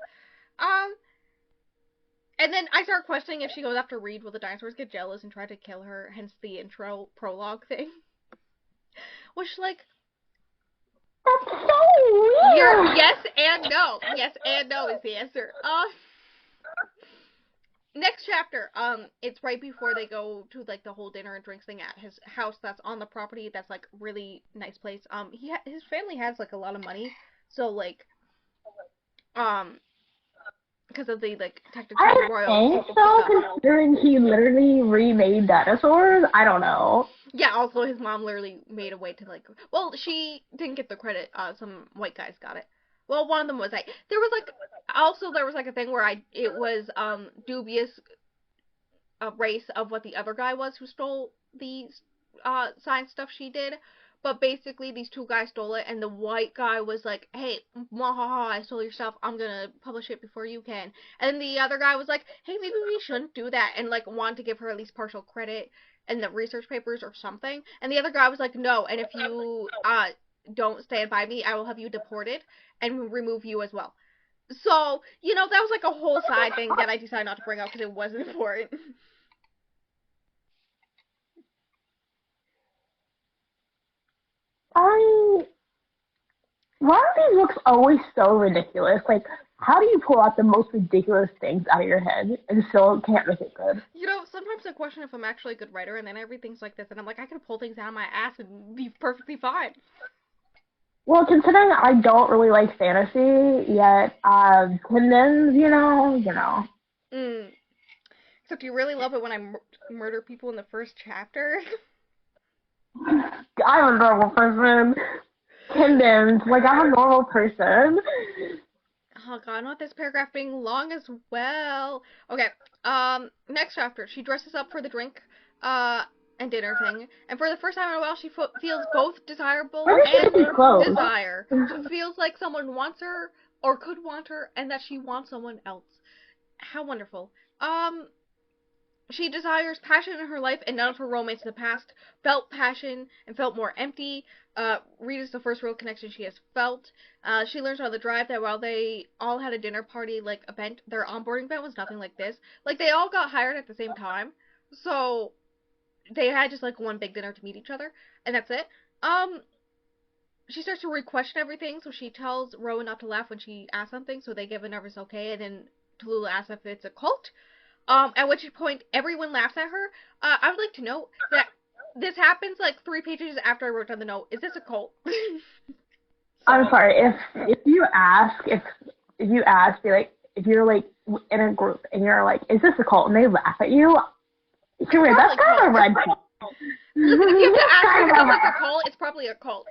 And then I start questioning if she goes after Reed, will the dinosaurs get jealous and try to kill her? Hence the intro prologue thing. Which like. That's so weird. Yes and no. Yes and no is the answer. Next chapter. It's right before they go to like the whole dinner and drinks thing at his house that's on the property. That's like really nice place. His family has like a lot of money, so like, because of the like technically royal. I think so, considering he literally remade dinosaurs. I don't know. Yeah, also his mom literally made a way to like, well, she didn't get the credit, some white guys got it. Well, one of them was like, there was like a thing where it was, dubious, race of what the other guy was who stole the, science stuff she did. But basically, these two guys stole it, and the white guy was like, hey, mwahaha, I stole your stuff, I'm gonna publish it before you can. And then the other guy was like, hey, maybe we shouldn't do that, and like, wanted to give her at least partial credit in the research papers or something. And the other guy was like, no, and if you, don't stand by me, I will have you deported, and remove you as well. So, you know, that was like a whole side thing that I decided not to bring up because it wasn't important. Why are these books always so ridiculous? Like, how do you pull out the most ridiculous things out of your head and still can't make it good? You know, sometimes I question if I'm actually a good writer, and then everything's like this, and I'm like, I can pull things out of my ass and be perfectly fine. Well, considering I don't really like fantasy, yet, condense, you know. Mm. So do you really love it when I murder people in the first chapter? I'm a normal person. Condemned. Like, I'm a normal person. Oh god, not this paragraph being long as well. Okay, next chapter. She dresses up for the drink, uh, and dinner thing, and for the first time in a while, she feels both desirable Where did she and get these clothes? desire. She feels like someone wants her, or could want her, and that she wants someone else. How wonderful. Um, she desires passion in her life and none of her romance in the past. Felt passion and felt more empty. Reed is the first real connection she has felt. She learns on the drive that while they all had a dinner party, like event, their onboarding event was nothing like this. Like they all got hired at the same time, so they had just like one big dinner to meet each other, and that's it. Um, she starts to re-question everything, so she tells Rowan not to laugh when she asks something, so they give a nervous okay, and then Tallulah asks if it's a cult. At which point everyone laughs at her. I would like to note that this happens like 3 pages after I wrote down the note. Is this a cult? I'm So sorry. If you ask, if you ask, be like, if you're like in a group and you're like, is this a cult? And they laugh at you, it's come here. That's probably kind of a cult. red flag. Listen, if you have to ask Kind if of something's a cult, it's probably a cult.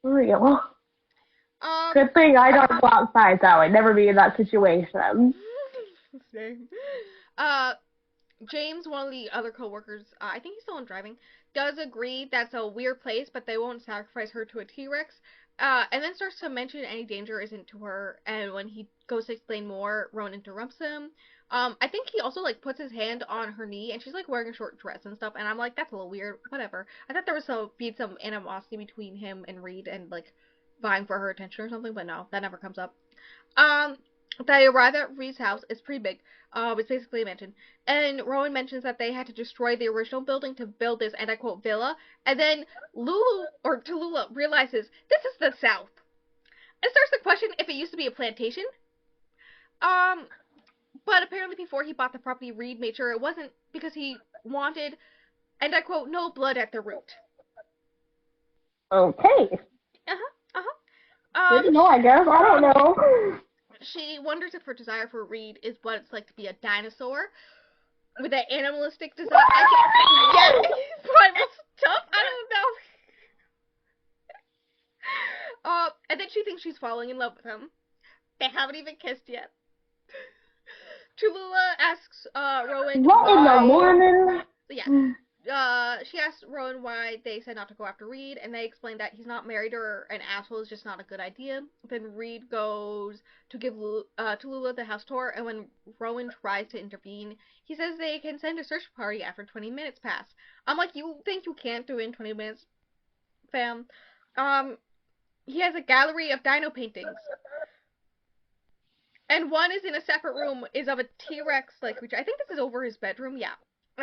real. Um, Good thing I don't go outside, so I would never be in that situation. same. Uh, James, one of the other coworkers, I think he's still in driving, does agree that's a weird place, but they won't sacrifice her to a T-Rex. And then starts to mention any danger isn't to her, and when he goes to explain more, Rowan interrupts him. I think he also like puts his hand on her knee, and she's like wearing a short dress and stuff, and I'm like, that's a little weird. Whatever. I thought there was some animosity between him and Reed, and like vying for her attention or something, but no, that never comes up. Um, they arrive at Reed's house. It's pretty big. It's basically a mansion. And Rowan mentions that they had to destroy the original building to build this, and I quote, villa. And then Tallulah realizes this is the South. And starts to question if it used to be a plantation. Um, but apparently before he bought the property, Reed made sure it wasn't because he wanted, and I quote, no blood at the root. Okay. Uh-huh, uh-huh. Good to know, I guess. I don't know. She wonders if her desire for Reed is what it's like to be a dinosaur with that animalistic desire. I can't get primal stuff. I don't know. And then she thinks she's falling in love with him. They haven't even kissed yet. Tallulah asks Rowan What in the why. morning? Yeah. She asks Rowan why they said not to go after Reed, and they explain that he's not married or an asshole is just not a good idea. Then Reed goes to give Tallulah the house tour, and when Rowan tries to intervene, he says they can send a search party after 20 minutes pass. I'm like, you think you can't do it in 20 minutes, fam? He has a gallery of dino paintings. And one is in a separate room, is of a T-Rex like creature. I think this is over his bedroom. Yeah,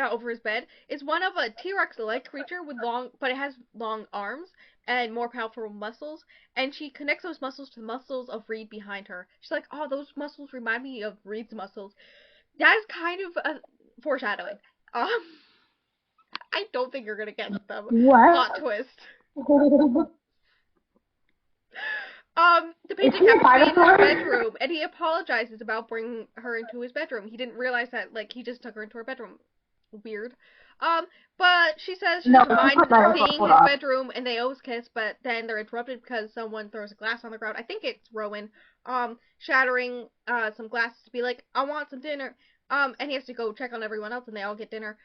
over his bed is one of a T-Rex like creature with long, but it has long arms and more powerful muscles. And she connects those muscles to the muscles of Reed behind her. She's like, oh, those muscles remind me of Reed's muscles. That is kind of a foreshadowing. Um, I don't think you're gonna get them. What? Plot twist. Is The painting he a happens to be in dinosaur? her bedroom, and he apologizes about bringing her into his bedroom. He didn't realize that, like, he just took her into her bedroom. Weird. But she says she No, doesn't he's mind not dinosaur. seeing Hold his on. bedroom, and they always kiss, but then they're interrupted because someone throws a glass on the ground. I think it's Rowan, shattering, some glasses to be like, I want some dinner. And he has to go check on everyone else, and they all get dinner.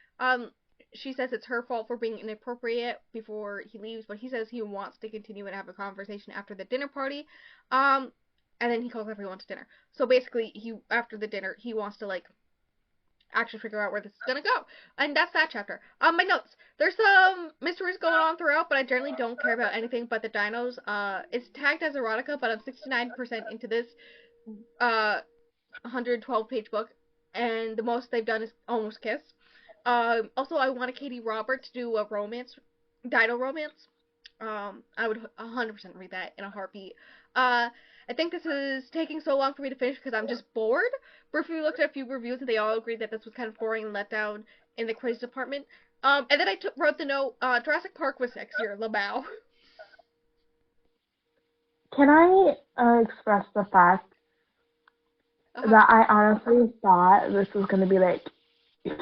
She says it's her fault for being inappropriate before he leaves, but he says he wants to continue and have a conversation after the dinner party. And then he calls everyone to dinner. So basically, after the dinner, he wants to like actually figure out where this is gonna go. And that's that chapter. My notes. There's some mysteries going on throughout, but I generally don't care about anything but the dinos. It's tagged as erotica, but I'm 69% into this 112-page book, and the most they've done is almost kiss. Also, I wanted Katie Robert to do a romance, dino romance. I would 100% read that in a heartbeat. I think this is taking so long for me to finish because I'm just bored. Briefly looked at a few reviews and they all agreed that this was kind of boring and let down in the quiz department. And then I wrote the note, Jurassic Park was sexier, LaBow. Can I express the fact Uh-huh. that I honestly thought this was gonna be like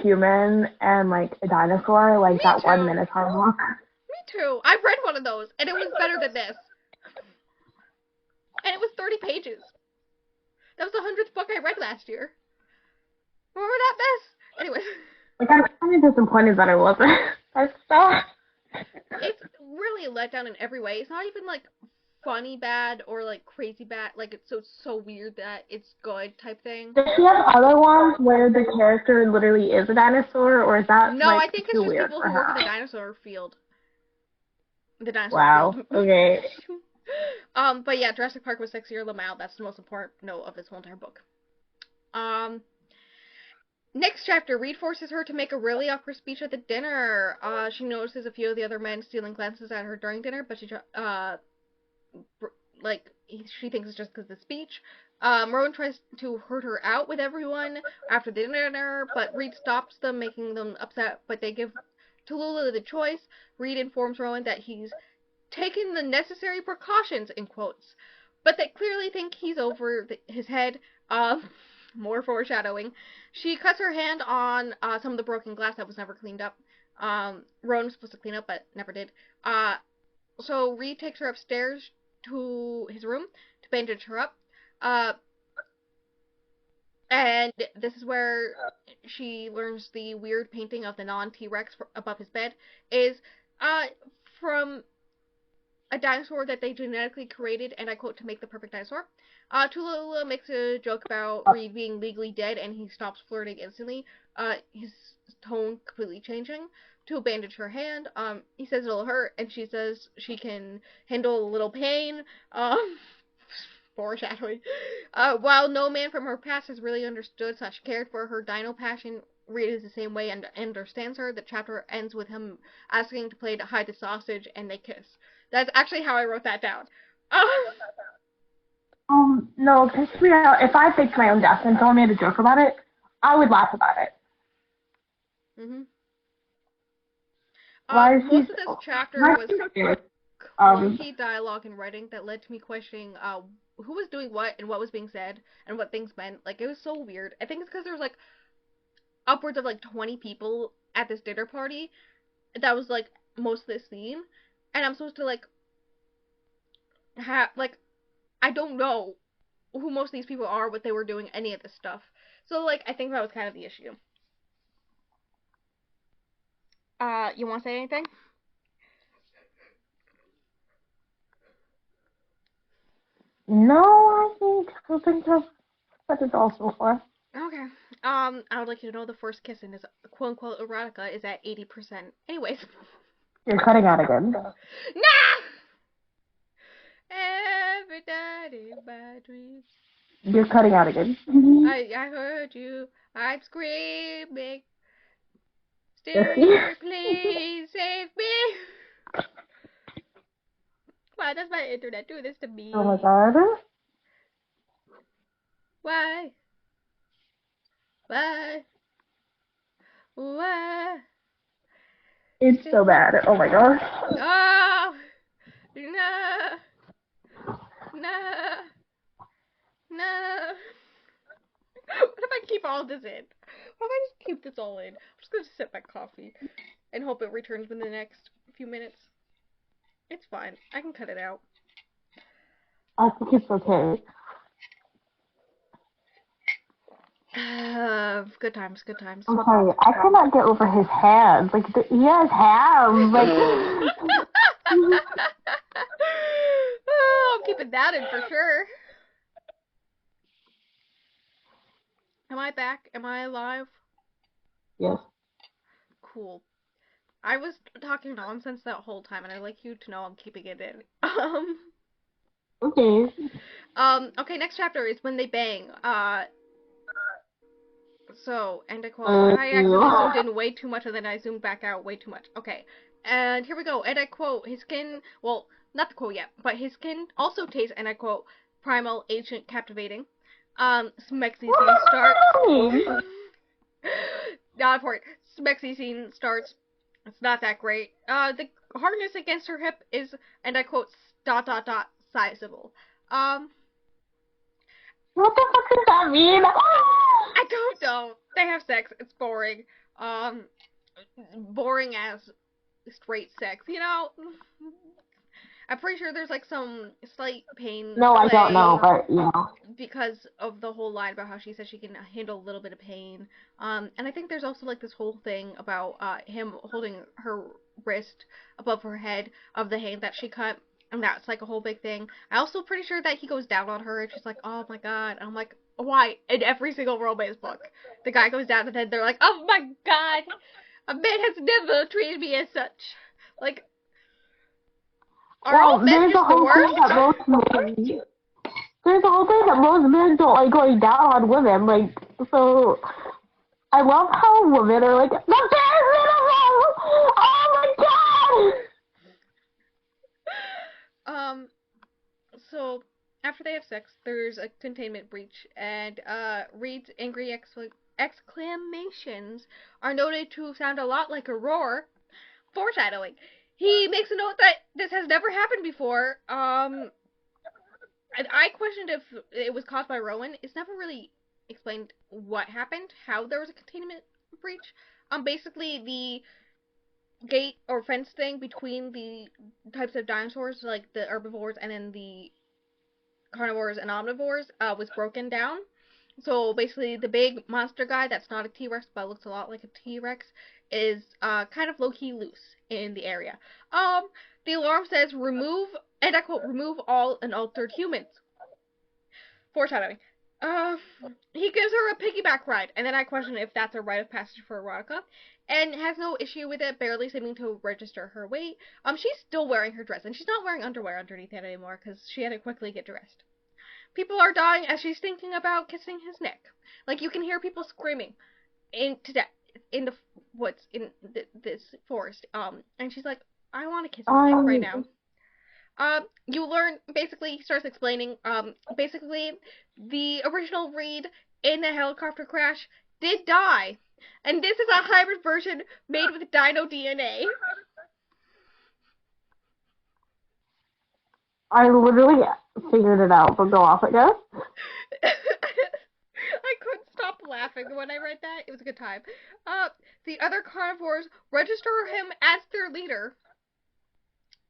human and like a dinosaur, like Me that one too. Minotaur book. Me too. I read one of those, and it was better than this. And it was 30 pages. That was the 100th book I read last year. Remember that mess? Anyway, Like I'm kind of disappointed that it wasn't. That's so. it's really a letdown in every way. It's not even like funny bad or like crazy bad. Like it's so weird that it's good type thing. Does she have other ones where the character literally is a dinosaur, or is that No, I like think it's too just weird people for who work in her? the dinosaur field. The dinosaur field. Wow. Okay. But yeah, Jurassic Park was sexier Lamau. That's the most important note of this whole entire book. Um, Next chapter, Reed forces her to make a really awkward speech at the dinner. She notices a few of the other men stealing glances at her during dinner, but she thinks it's just because of the speech. Rowan tries to herd her out with everyone after the dinner, but Reed stops them, making them upset. But they give Tallulah the choice. Reed informs Rowan that he's taken the necessary precautions, in quotes, but they clearly think he's over his head. More foreshadowing. She cuts her hand on some of the broken glass that was never cleaned up. Rowan was supposed to clean up, but never did. So Reed takes her upstairs to his room to bandage her up. Uh, and this is where she learns the weird painting of the non-T-Rex above his bed is uh, from a dinosaur that they genetically created, and I quote, to make the perfect dinosaur. Tallulah makes a joke about Reed being legally dead, and he stops flirting instantly, his tone completely changing to bandage her hand. He says it'll hurt, and she says she can handle a little pain. Foreshadowing. While no man from her past has really understood / cared for her dino passion, Reed is the same way and understands her. The chapter ends with him asking to play to hide the sausage, and they kiss. That's actually how I wrote that down. No, to be honest, if I faked my own death and someone made a joke about it, I would laugh about it. Mhm. Why is he Most of this chapter why was is he so clunky dialogue and writing that led to me questioning who was doing what and what was being said and what things meant. Like, it was so weird. I think it's because there was like upwards of like 20 people at this dinner party. That was like most of this scene, and I'm supposed to like have like I don't know who most of these people are, what they were doing, any of this stuff. So like I think that was kind of the issue. You want to say anything? No, I think of what it's also for. Okay. I would like you to know the first kiss in his quote unquote erotica is at 80%. Anyways. You're cutting out again. Nah! Every night in my dreams. You're cutting out again. I heard you. I'm screaming. Still Jesse? here, please save me. Why does my internet do this to Oh my me? god. Why? Why? Why? It's so bad. Oh my gosh. Oh! No! No! No! What if I keep all this in? What if I just keep this all in? I'm just gonna sip my coffee and hope it returns within the next few minutes. It's fine. I can cut it out. I think it's okay. Good times, good times. Okay, I cannot get over his hands. Like, he has hands. Like, Oh, I'm keeping that in for sure. Am I back? Am I alive? yes. Cool. I was talking nonsense that whole time, and I'd like you to know I'm keeping it in. Okay. Okay, next chapter is when they bang. So, and I quote, I accidentally Ew. zoomed in way too much and then I zoomed back out way too much. Okay, and here we go, and I quote, his skin, well, not the quote yet, but his skin also tastes, and I quote, primal, ancient, captivating. Smexy scene starts. Not important. Smexy scene starts. It's not that great. The hardness against her hip is, and I quote, dot dot dot, sizable. Um, What the fuck does that mean? I don't know. They have sex. It's boring. Um, boring as straight sex. I'm pretty sure there's like some slight pain No, I don't know, play but you know. because of the whole line about how she says she can handle a little bit of pain. And I think there's also like this whole thing about him holding her wrist above her head of the hand that she cut. And that's like a whole big thing. I also pretty sure that he goes down on her and she's like, oh my god. And I'm like, why? In every single romance book, the guy goes down and then they're like, oh my god, a man has never treated me as such. Like, are all Well, men there's a just the whole thing worst? that most men, there's a whole thing that most men don't like going down on women. Like, so I love how women are like, the bare minimum. Oh my god. Um, so after they have sex, there's a containment breach, and Reed's angry exclamations are noted to sound a lot like a roar, foreshadowing. He makes a note that this has never happened before. And I questioned if it was caused by Rowan. It's never really explained what happened, how there was a containment breach. Basically the gate or fence thing between the types of dinosaurs, like the herbivores and then the carnivores and omnivores, was broken down. So basically, the big monster guy that's not a T-Rex but looks a lot like a T-Rex is kind of low-key loose in the area. The alarm says remove, and I quote, remove all unaltered humans. Foreshadowing. Uh, he gives her a piggyback ride, and then I question if that's a rite of passage for erotica, and has no issue with it, barely seeming to register her weight. She's still wearing her dress, and she's not wearing underwear underneath it anymore because she had to quickly get dressed. People are dying as she's thinking about kissing his neck. Like, you can hear people screaming into death in the woods in this forest. And she's like, I want to kiss his neck right now. You learn, basically, he starts explaining, basically, the original Reed in the helicopter crash did die. And this is a hybrid version made with dino DNA. I literally figured it out, but go off, I guess. I couldn't stop laughing when I read that. It was a good time. The other carnivores register him as their leader.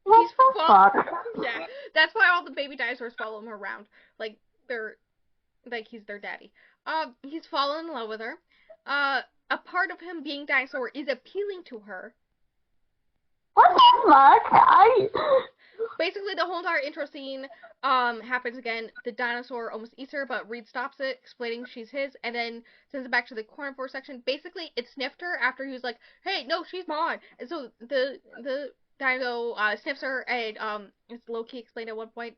What the fuck? Yeah, that's why all the baby dinosaurs follow him around. Like, he's their daddy. He's fallen in love with her. A part of him being dinosaur is appealing to her. What the fuck? Basically, the whole entire intro scene happens again. The dinosaur almost eats her, but Reed stops it, explaining she's his, and then sends it back to the carnivore section. Basically, it sniffed her after he was like, "Hey, no, she's mine." And so the dino sniffs her, and it's low key explained at one point.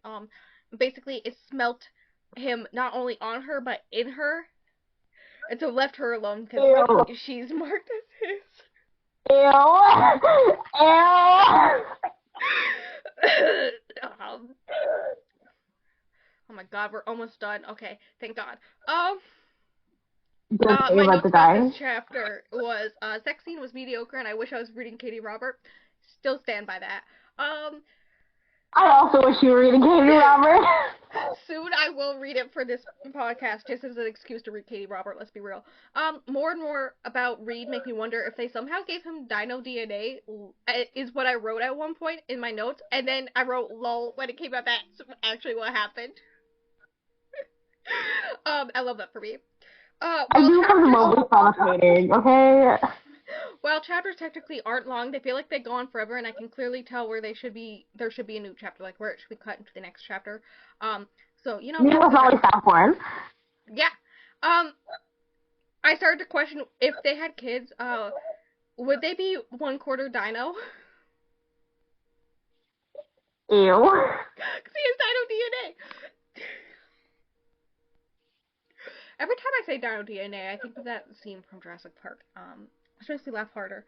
Basically, it smelt him not only on her but in her, and so left her alone because she's marked as his. Ew. Ew. Oh my god, we're almost done. Okay, thank God. My notes about this chapter was sex scene was mediocre, and I wish I was reading Katie Robert. Still stand by that. I also wish you were reading Katie Robert. Soon I will read it for this podcast, just as an excuse to read Katie Robert. Let's be real. More and more about Reed make me wonder if they somehow gave him dino DNA. Is what I wrote at one point in my notes, and then I wrote lol when it came out. That's actually what happened. I love that for me. I do have remotely fascinating, okay? While chapters technically aren't long, they feel like they go on forever, and I can clearly tell where there should be a new chapter, like where it should be cut into the next chapter. So you know. You was always that one. Yeah. I started to question if they had kids. Would they be 1/4 dino? Ew. Because he has dino DNA. Every time I say dino DNA, I think of that scene from Jurassic Park. Which makes me laugh harder.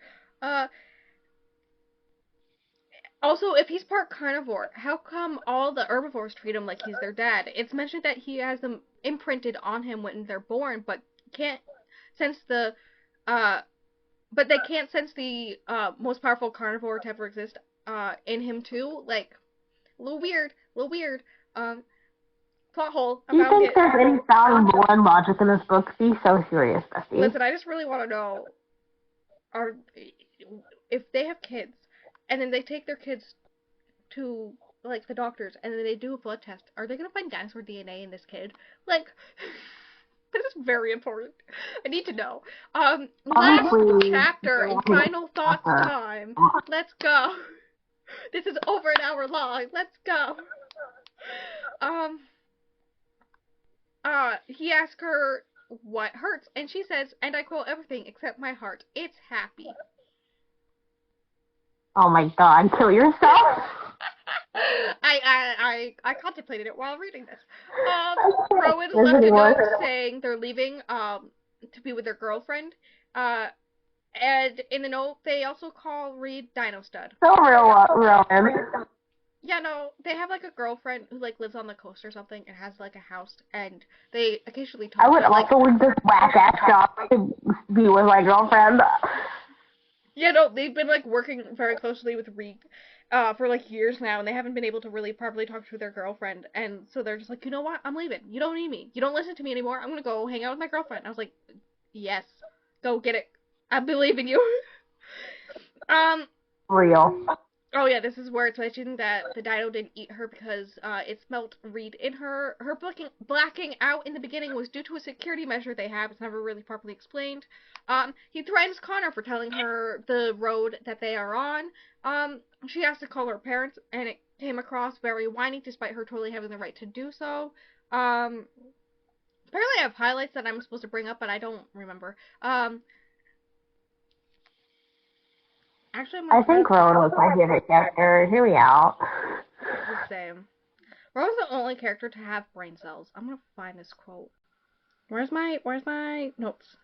Also, if he's part carnivore, how come all the herbivores treat him like he's their dad? It's mentioned that he has them imprinted on him when they're born, but can't sense the, but they can't sense the most powerful carnivore to ever exist in him too. Like, a little weird. Plot hole. I Do you found think it. there's any sound lore and logic in this book? Be so serious, Bessie. Listen, I just really want to know, are if they have kids, and then they take their kids to like the doctors, and then they do a blood test, are they gonna find dinosaur DNA in this kid? Like, this is very important. I need to know. Last Honestly, chapter and final thoughts time. Let's go. This is over an hour long. Let's go. Um, he asks her what hurts, and she says, and I quote, everything except my heart. It's happy. oh my god, kill yourself? I contemplated it while reading this. Rowan's left a note saying they're leaving to be with their girlfriend. And in the note they also call Reed Dino Stud. So real, Rowan. Yeah, no, they have like a girlfriend who like lives on the coast or something and has like a house, and they occasionally talk. I would like, also leave this whack ass job to be with my girlfriend. Yeah, no, they've been like working very closely with Reed for like years now, and they haven't been able to really properly talk to their girlfriend, and so they're just like, you know what, I'm leaving. You don't need me. You don't listen to me anymore. I'm gonna go hang out with my girlfriend. And I was like, yes, go get it. I believe in you. Real. Oh yeah, this is where it's mentioned that the dino didn't eat her because it smelt Reed in her. Her blacking out in the beginning was due to a security measure they have. It's never really properly explained. He threatens Connor for telling her the road that they are on. She has to call her parents, and it came across very whiny, despite her totally having the right to do so. Apparently I have highlights that I'm supposed to bring up, but I don't remember. Actually, I think Rowan was my favorite character. Hear me out. The same. Rowan's the only character to have brain cells. I'm gonna find this quote. Where's my notes?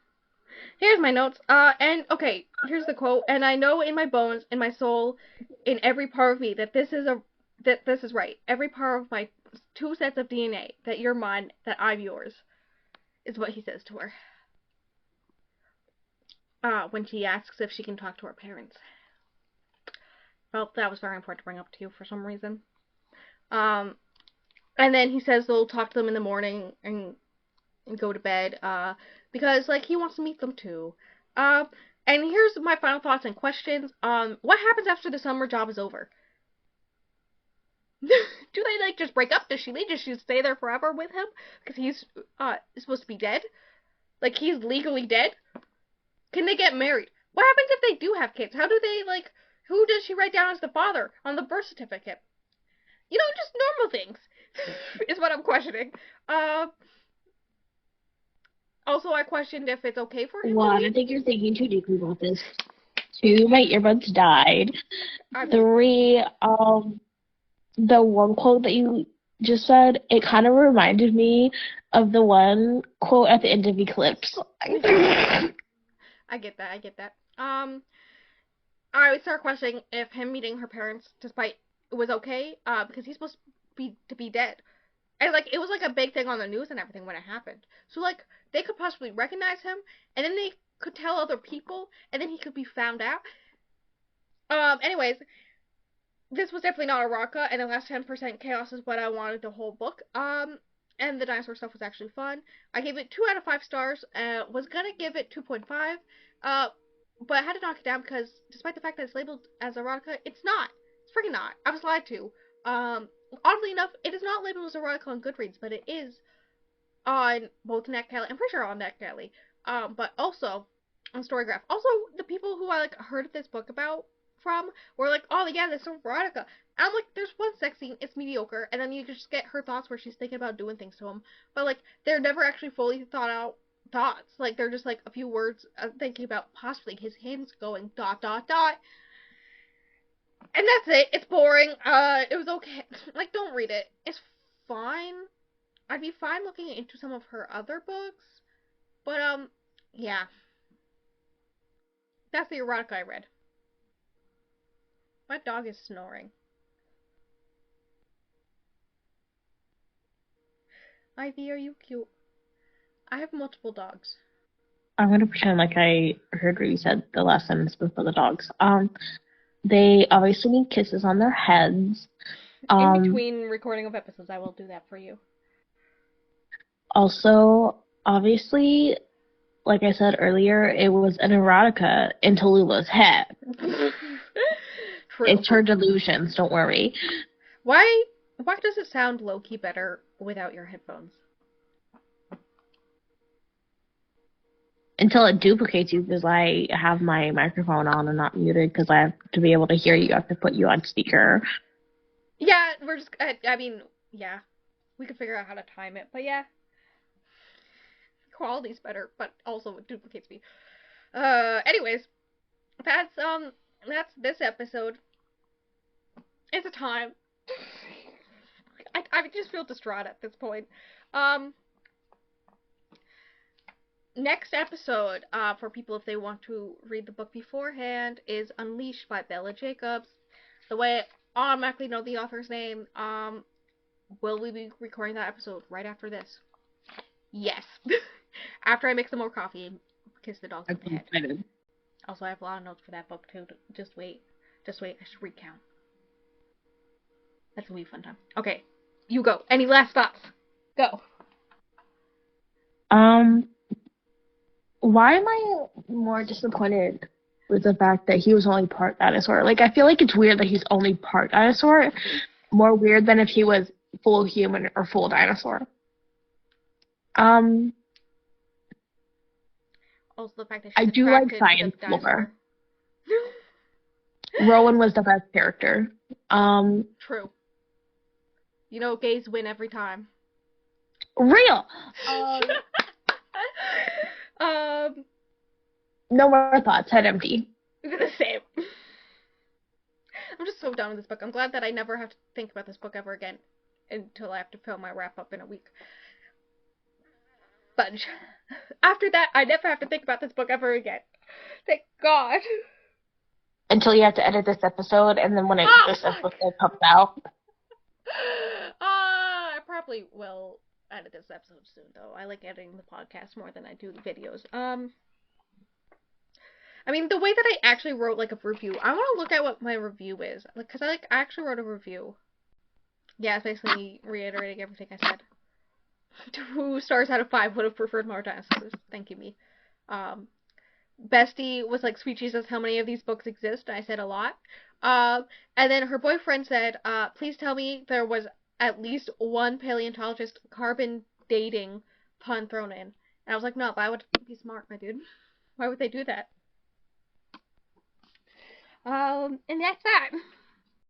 Here's my notes. And okay, here's the quote. And I know in my bones, in my soul, in every part of me that this is right. Every part of my 2 sets of DNA, that you're mine, that I'm yours, is what he says to her. When she asks if she can talk to her parents. Well, that was very important to bring up to you for some reason. And then he says they'll talk to them in the morning and go to bed, because like he wants to meet them too. And here's my final thoughts and questions. What happens after the summer job is over? Do they like just break up? Does she leave? Does she stay there forever with him because he's supposed to be dead? Like he's legally dead? Can they get married? What happens if they do have kids? How do they like? Who does she write down as the father on the birth certificate? You know, just normal things is what I'm questioning. Also, I questioned if it's okay for him. One, I think you're thinking too deeply about this. 2, my earbuds died. 3, the one quote that you just said, it kind of reminded me of the one quote at the end of Eclipse. I get that. I would start questioning if him meeting her parents, despite it was okay, because he's supposed to be dead. And, like, it was, like, a big thing on the news and everything when it happened. So, like, they could possibly recognize him, and then they could tell other people, and then he could be found out. Anyways, this was definitely not erotica, and the last 10% chaos is what I wanted the whole book. And the dinosaur stuff was actually fun. I gave it 2 out of 5 stars. Was gonna give it 2.5. But I had to knock it down because, despite the fact that it's labeled as erotica, it's not. It's freaking not. I was lied to. Oddly enough, it is not labeled as erotica on Goodreads, but it is on both NetGalley. I'm pretty sure on NetGalley. But also on Storygraph. Also, the people who I like heard this book about from were like, oh yeah, this is erotica. And I'm like, there's one sex scene, it's mediocre, and then you just get her thoughts where she's thinking about doing things to him. But like, they're never actually fully thought out thoughts. Like, they're just like a few words thinking about possibly his hands going ... And that's it. It's boring. It was okay. Like, don't read it. It's fine. I'd be fine looking into some of her other books. But, yeah. That's the erotica I read. My dog is snoring. Ivy, are you cute? I have multiple dogs. I'm going to pretend like I heard what you said the last sentence before the dogs. They obviously need kisses on their heads. In between recording of episodes, I will do that for you. Also, obviously, like I said earlier, it was an erotica in Tallulah's head. True. It's her delusions, don't worry. Why does it sound low-key better without your headphones? Until it duplicates you, because I have my microphone on and not muted, because I have to be able to hear you, I have to put you on speaker. Yeah, we're just, I mean, yeah. We could figure out how to time it, but yeah. Quality's better, but also it duplicates me. Anyways, that's this episode. It's a time. I just feel distraught at this point. Next episode, for people if they want to read the book beforehand, is Unleashed by Bella Jacobs. The way I automatically know the author's name, will we be recording that episode right after this? Yes. After I make some more coffee and kiss the dog in the head. Also, I have a lot of notes for that book too. Just wait. I should recount. That's gonna be a fun time. Okay, you go. Any last thoughts? Go. Why am I more disappointed with the fact that he was only part dinosaur? Like, I feel like it's weird that he's only part dinosaur. More weird than if he was full human or full dinosaur. Also, the fact that I do like science lore. Rowan was the best character. True. You know, gays win every time. Real. No more thoughts. Head empty. The same. I'm just so done with this book. I'm glad that I never have to think about this book ever again until I have to film my wrap up in a week. But after that, I never have to think about this book ever again. Thank God. Until you have to edit this episode, and then when this episode comes out. I probably will edit this episode soon, though. I like editing the podcast more than I do the videos. I mean, the way that I actually wrote, like, a review, I want to look at what my review is. Like, because I actually wrote a review. Yeah, it's basically reiterating everything I said. 2 stars out of 5 would have preferred more dinosaurs. Thank you, me. Bestie was like, sweet Jesus, how many of these books exist? I said a lot. And then her boyfriend said, please tell me there was at least one paleontologist carbon dating pun thrown in. And I was like, no, why would be smart, my dude? Why would they do that? And that's that.